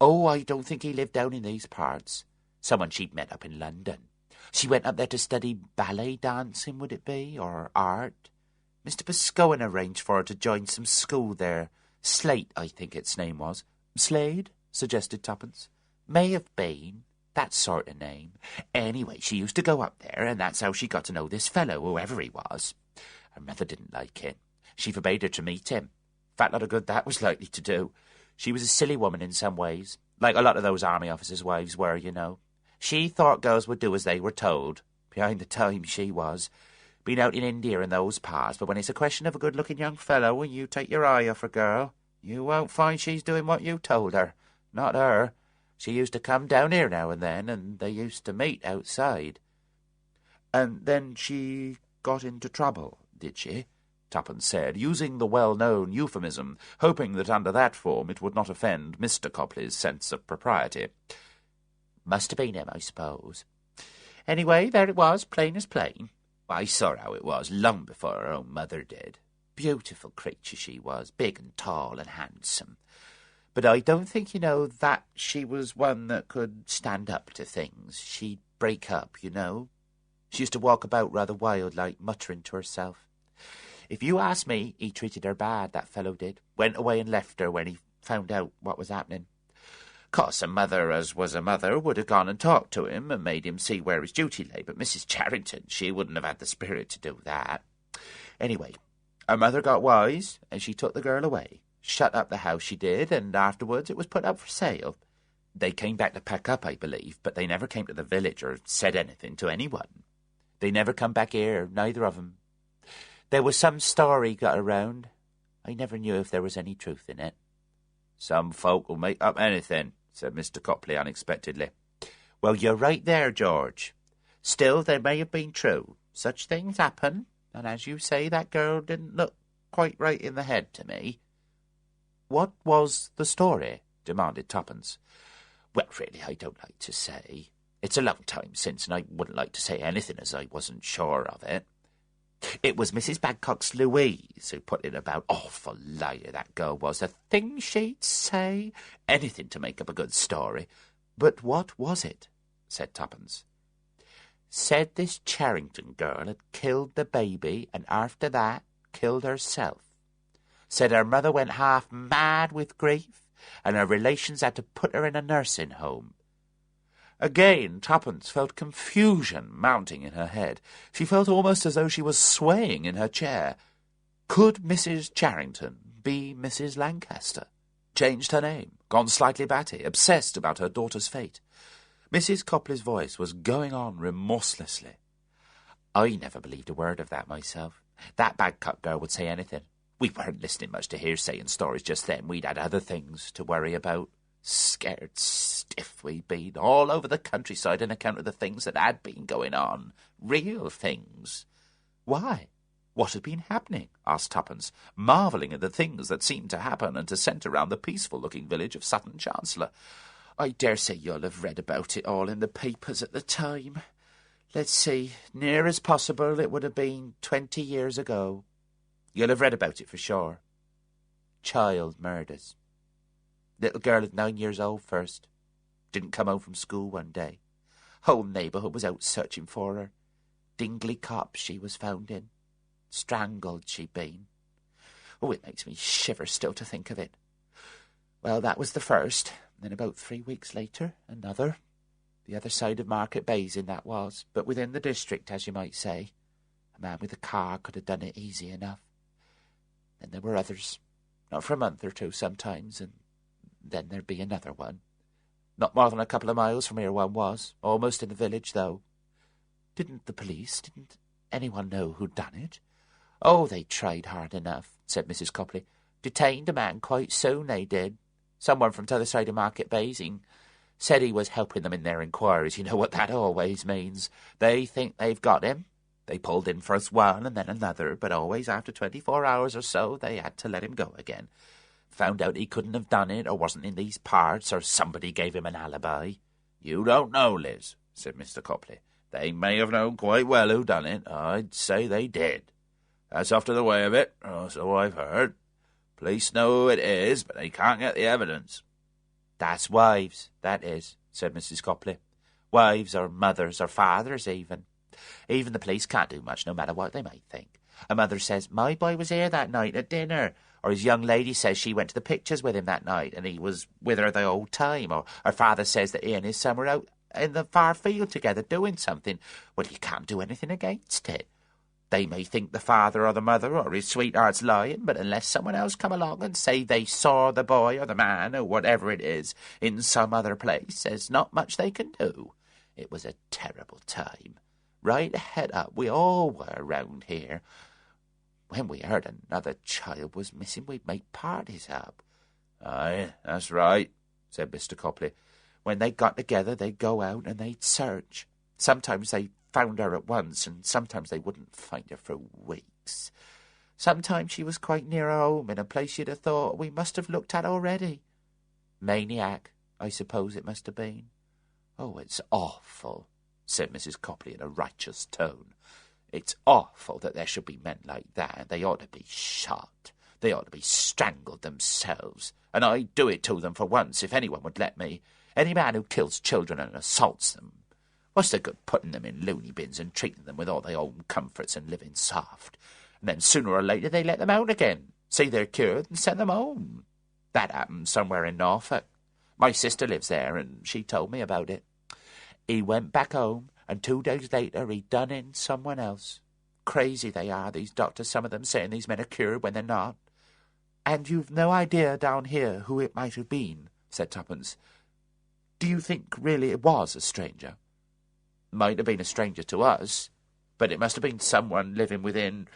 Oh, I don't think he lived down in these parts. Someone she'd met up in London. She went up there to study ballet dancing, would it be, or art? Mr. Boscowan arranged for her to join some school there. Slate, I think its name was. Slade? Suggested Tuppence. May have been. That sort of name. Anyway, she used to go up there, and that's how she got to know this fellow, whoever he was. Her mother didn't like it. She forbade her to meet him. Fat lot of good that was likely to do. She was a silly woman in some ways, like a lot of those army officers' wives were, you know. She thought girls would do as they were told. Behind the time she was. Been out in India in those parts, but when it's a question of a good-looking young fellow and you take your eye off a girl, you won't find she's doing what you told her. Not her. She used to come down here now and then, and they used to meet outside. And then she got into trouble, did she? Tuppence said, using the well-known euphemism, hoping that under that form it would not offend Mr. Copley's sense of propriety. Must have been him, I suppose. Anyway, there it was, plain as plain. I saw how it was long before her own mother did. Beautiful creature she was, big and tall and handsome. But I don't think, that she was one that could stand up to things. She'd break up, She used to walk about rather wild-like, muttering to herself. If you ask me, he treated her bad, that fellow did. Went away and left her when he found out what was happening. Course, a mother as was a mother would have gone and talked to him and made him see where his duty lay, but Mrs. Charrington, she wouldn't have had the spirit to do that. Anyway, her mother got wise, and she took the girl away. Shut up the house she did, and afterwards it was put up for sale. They came back to pack up, I believe, but they never came to the village or said anything to anyone. They never come back here, neither of 'em. There was some story got around. I never knew if there was any truth in it. Some folk will make up anything, said Mr. Copley unexpectedly. Well, you're right there, George. Still, there may have been true. Such things happen, and as you say, that girl didn't look quite right in the head to me. What was the story? Demanded Tuppence. Well, really, I don't like to say. It's a long time since, and I wouldn't like to say anything as I wasn't sure of it. It was Mrs. Babcock's Louise who put it about. Awful liar that girl was. The things she'd say. Anything to make up a good story. But what was it? Said Tuppence. Said this Charrington girl had killed the baby and after that killed herself. Said her mother went half mad with grief and her relations had to put her in a nursing home. Again, Tuppence felt confusion mounting in her head. She felt almost as though she was swaying in her chair. Could Mrs. Charrington be Mrs. Lancaster? Changed her name, gone slightly batty, obsessed about her daughter's fate. Mrs. Copley's voice was going on remorselessly. I never believed a word of that myself. That Babcock girl would say anything. We weren't listening much to hearsay and stories just then. We'd had other things to worry about. Scared stiff we'd been, all over the countryside on account of the things that had been going on. Real things. Why? What had been happening? Asked Tuppence, marvelling at the things that seemed to happen and to centre round the peaceful-looking village of Sutton, Chancellor. I dare say you'll have read about it all in the papers at the time. Let's see, near as possible it would have been 20 years ago. You'll have read about it for sure. Child murders. Little girl at 9 years old first. Didn't come home from school one day. Whole neighbourhood was out searching for her. Dingley copse she was found in. Strangled she'd been. Oh, it makes me shiver still to think of it. Well, that was the first. Then about 3 weeks later, another. The other side of Market Basin, that was, but within the district, as you might say. A man with a car could have done it easy enough. Then there were others, not for a month or two sometimes, and then there'd be another one. Not more than a couple of miles from here one was, almost in the village, though. Didn't anyone know who'd done it? Oh, they tried hard enough, said Mrs. Copley. Detained a man quite soon, they did. Someone from t'other side of Market Basin. Said he was helping them in their inquiries. You know what that always means. They think they've got him. They pulled in first one and then another, but always after 24 hours or so they had to let him go again. Found out he couldn't have done it, or wasn't in these parts, or somebody gave him an alibi. You don't know, Liz, said Mr. Copley. They may have known quite well who done it. I'd say they did. That's often the way of it, or so I've heard. Police know who it is, but they can't get the evidence. That's wives, that is, said Mrs. Copley. Wives, or mothers, or fathers, even. Even the police can't do much, no matter what they might think. A mother says, my boy was here that night at dinner. Or his young lady says she went to the pictures with him that night, and he was with her the whole time. Or her father says that he and his son were out in the far field together doing something. Well, you can't do anything against it. They may think the father or the mother or his sweetheart's lying, but unless someone else come along and say they saw the boy or the man or whatever it is in some other place, there's not much they can do. It was a terrible time. Right ahead up, we all were round here. When we heard another child was missing, we'd make parties up. Aye, that's right, said Mr. Copley. When they got together, they'd go out and they'd search. Sometimes they found her at once, and sometimes they wouldn't find her for weeks. Sometimes she was quite near home, in a place you'd have thought we must have looked at already. Maniac, I suppose it must have been. Oh, it's awful, said Mrs. Copley in a righteous tone. It's awful that there should be men like that. They ought to be shot. They ought to be strangled themselves. And I'd do it to them for once, if anyone would let me. Any man who kills children and assaults them. What's the good putting them in loony bins and treating them with all their own comforts and living soft? And then sooner or later they let them out again, say they're cured, and send them home. That happened somewhere in Norfolk. My sister lives there, and she told me about it. He went back home, and 2 days later he'd done in someone else. Crazy they are, these doctors, some of them saying these men are cured when they're not. And you've no idea down here who it might have been, said Tuppence. Do you think really it was a stranger? Might have been a stranger to us, but it must have been someone living within,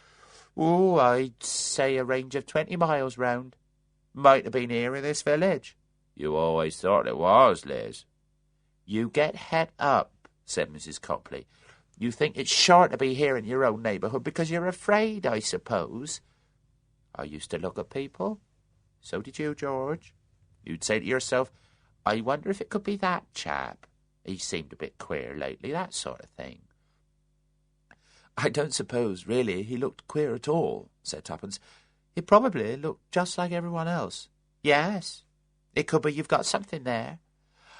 I'd say a range of 20 miles round. Might have been here in this village. You always thought it was, Liz. You get het up, said Mrs. Copley. You think it's sure to be here in your own neighbourhood because you're afraid, I suppose. I used to look at people. So did you, George. You'd say to yourself, I wonder if it could be that chap. He seemed a bit queer lately, that sort of thing. I don't suppose, really, he looked queer at all, said Tuppence. He probably looked just like everyone else. Yes, it could be you've got something there.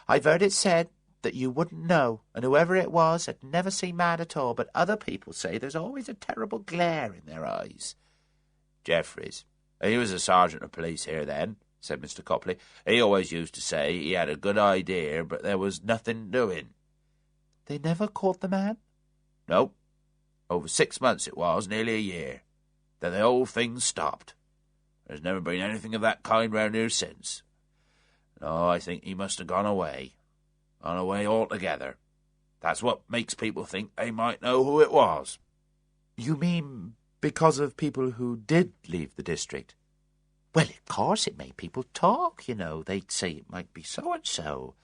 I've heard it said that you wouldn't know, and whoever it was had never seen mad at all, but other people say there's always a terrible glare in their eyes. Jeffries, he was a sergeant of police here then, said Mr. Copley. He always used to say he had a good idea, but there was nothing doing. They never caught the man? No. Over 6 months it was, nearly a year. Then the whole thing stopped. There's never been anything of that kind round here since. No, I think he must have gone away. Gone away altogether. That's what makes people think they might know who it was. You mean because of people who did leave the district? Well, of course it made people talk, you know. They'd say it might be so-and-so.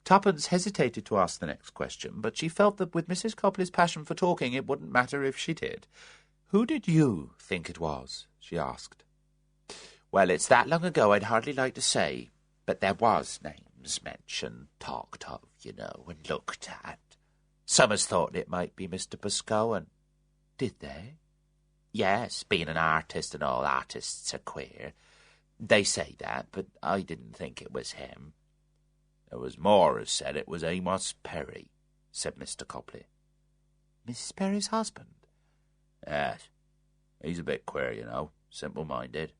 Tuppence hesitated to ask the next question, but she felt that with Mrs. Copley's passion for talking it wouldn't matter if she did. Who did you think it was? She asked. Well, it's that long ago I'd hardly like to say, but there was names mentioned, talked of, you know, and looked at. Some has thought it might be Mr. Boscowan. Did they? Yes, being an artist and all artists are queer. They say that, but I didn't think it was him. There was more as said it was Amos Perry, said Mr. Copley. Mrs. Perry's husband? Yes. He's a bit queer, you know, simple-minded.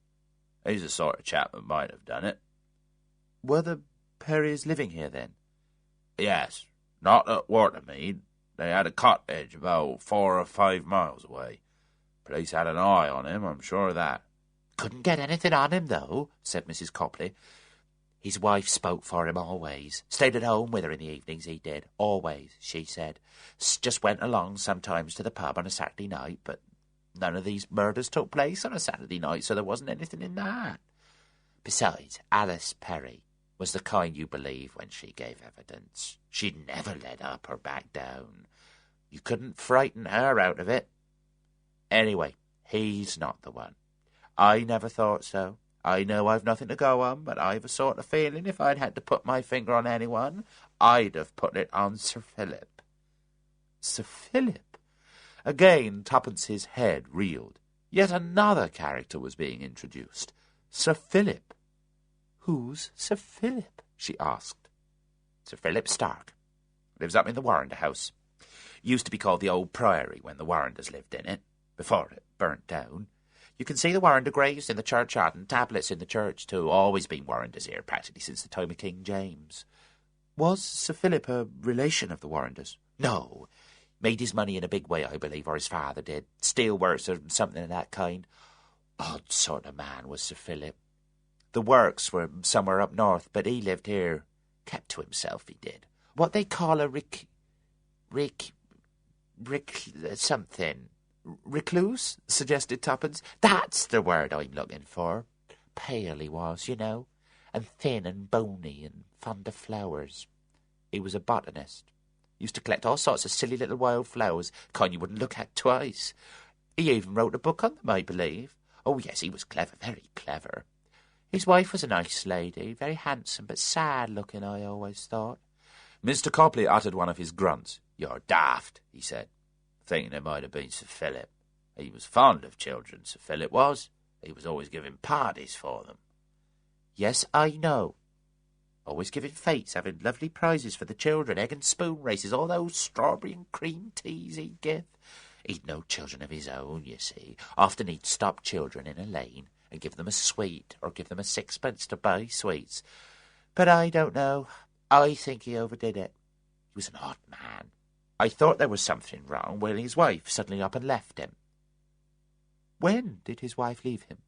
He's the sort of chap that might have done it. Were the Perrys living here, then? Yes, not at Watermead. They had a cottage about 4 or 5 miles away. Police had an eye on him, I'm sure of that. Couldn't get anything on him, though, said Mrs. Copley. His wife spoke for him always. Stayed at home with her in the evenings, he did. Always, she said. Just went along sometimes to the pub on a Saturday night, but none of these murders took place on a Saturday night, so there wasn't anything in that. Besides, Alice Perry was the kind you believe when she gave evidence. She'd never let up or back down. You couldn't frighten her out of it. Anyway, he's not the one. I never thought so. I know I've nothing to go on, but I've a sort of feeling if I'd had to put my finger on anyone, I'd have put it on Sir Philip. Sir Philip? Again, Tuppence's head reeled. Yet another character was being introduced. Sir Philip. Who's Sir Philip? She asked. Sir Philip Stark. Lives up in the Warrender house. Used to be called the Old Priory when the Warrenders lived in it, before it burnt down. You can see the Warrender graves in the churchyard and tablets in the church, too. Always been Warrenders here, practically since the time of King James. Was Sir Philip a relation of the Warrenders? No. Made his money in a big way, I believe, or his father did. Steelworks or something of that kind. Odd sort of man was Sir Philip. The works were somewhere up north, but he lived here. Kept to himself, he did. What they call a something. Recluse? Suggested Tuppence. That's the word I'm looking for. Pale he was, you know, and thin and bony and fond of flowers. He was a botanist. Used to collect all sorts of silly little wild flowers, kind you wouldn't look at twice. He even wrote a book on them, I believe. Oh, yes, he was clever, very clever. His wife was a nice lady, very handsome, but sad-looking, I always thought. Mr. Copley uttered one of his grunts. "You're daft," he said, thinking it might have been Sir Philip. He was fond of children, Sir Philip was. He was always giving parties for them. Yes, I know. Always giving fetes, having lovely prizes for the children, egg and spoon races, all those strawberry and cream teas he'd give. He'd no children of his own, you see. Often he'd stop children in a lane and give them a sweet, or give them a sixpence to buy sweets. But I don't know. I think he overdid it. He was an odd man. I thought there was something wrong when his wife suddenly up and left him. When did his wife leave him?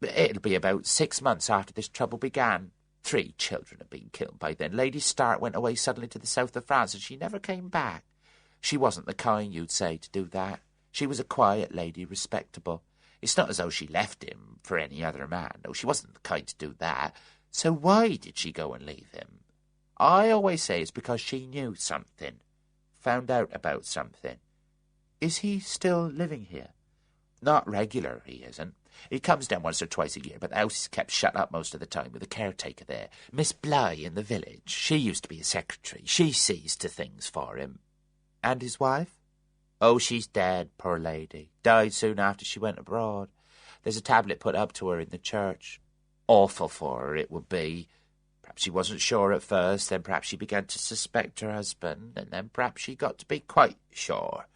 It'll be about 6 months after this trouble began. 3 children had been killed by then. Lady Stark went away suddenly to the south of France, and she never came back. She wasn't the kind you'd say to do that. She was a quiet lady, respectable. It's not as though she left him for any other man. No, she wasn't the kind to do that. So why did she go and leave him? I always say it's because she knew something, found out about something. Is he still living here? Not regular, he isn't. He comes down once or twice a year, but the house is kept shut up most of the time with a caretaker there. Miss Bligh in the village. She used to be his secretary. She sees to things for him. And his wife? Oh, she's dead, poor lady. Died soon after she went abroad. There's a tablet put up to her in the church. Awful for her, it would be. Perhaps she wasn't sure at first, then perhaps she began to suspect her husband, and then perhaps she got to be quite sure.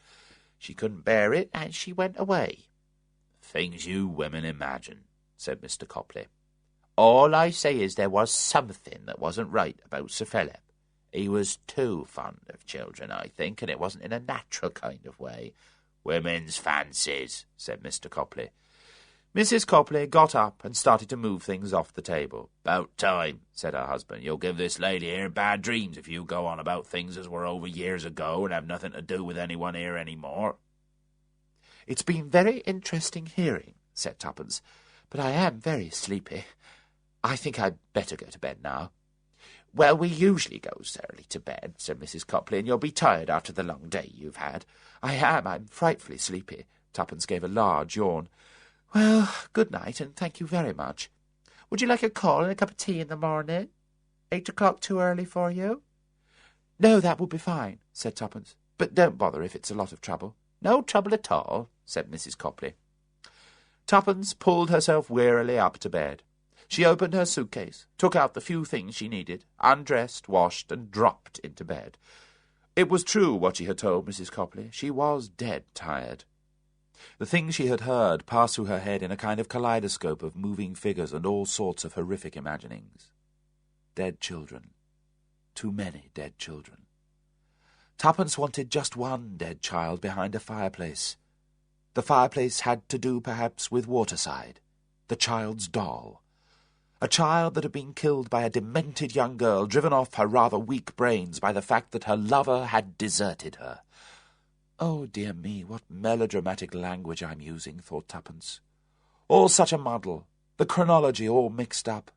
She couldn't bear it, and she went away. "Things you women imagine," said Mr. Copley. All I say is there was something that wasn't right about Sir Philip. He was too fond of children, I think, and it wasn't in a natural kind of way. "Women's fancies," said Mr. Copley. Mrs. Copley got up and started to move things off the table. "'Bout time," said her husband. "You'll give this lady here bad dreams if you go on about things as were over years ago and have nothing to do with anyone here any more." It's been very interesting hearing, said Tuppence, but I am very sleepy. I think I'd better go to bed now. Well, we usually go early to bed, said Mrs. Copley, and you'll be tired after the long day you've had. I'm frightfully sleepy. Tuppence gave a large yawn. Well, good night, and thank you very much. Would you like a call and a cup of tea in the morning? 8 o'clock too early for you? No, that would be fine, said Tuppence, but don't bother if it's a lot of trouble. No trouble at all, said Mrs. Copley. Tuppence pulled herself wearily up to bed. She opened her suitcase, took out the few things she needed, undressed, washed, and dropped into bed. It was true what she had told Mrs. Copley. She was dead tired. The things she had heard passed through her head in a kind of kaleidoscope of moving figures and all sorts of horrific imaginings. Dead children. Too many dead children. Tuppence wanted just one dead child behind a fireplace. The fireplace had to do, perhaps, with Waterside, the child's doll. A child that had been killed by a demented young girl, driven off her rather weak brains by the fact that her lover had deserted her. Oh, dear me, what melodramatic language I'm using, thought Tuppence. All such a muddle, the chronology all mixed up.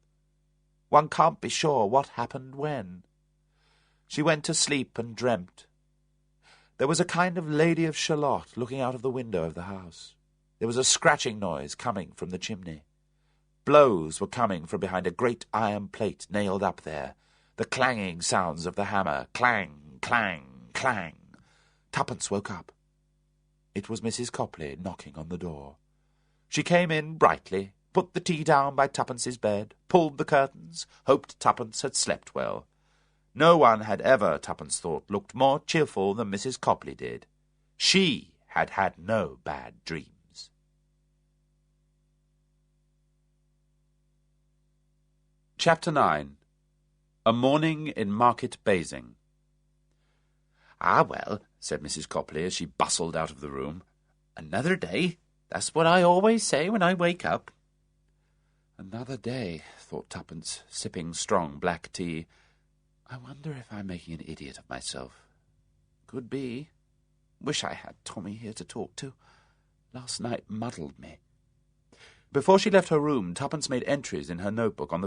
One can't be sure what happened when. She went to sleep and dreamt. There was a kind of Lady of Shalott looking out of the window of the house. There was a scratching noise coming from the chimney. Blows were coming from behind a great iron plate nailed up there. The clanging sounds of the hammer. Clang, clang, clang. Tuppence woke up. It was Mrs. Copley knocking on the door. She came in brightly, put the tea down by Tuppence's bed, pulled the curtains, hoped Tuppence had slept well. No one had ever, Tuppence thought, looked more cheerful than Mrs. Copley did. She had had no bad dreams. Chapter 9. A Morning in Market Basing. Ah, well, said Mrs. Copley as she bustled out of the room. Another day. That's what I always say when I wake up. Another day, thought Tuppence, sipping strong black tea. I wonder if I'm making an idiot of myself. Could be. Wish I had Tommy here to talk to. Last night muddled me. Before she left her room, Tuppence made entries in her notebook on the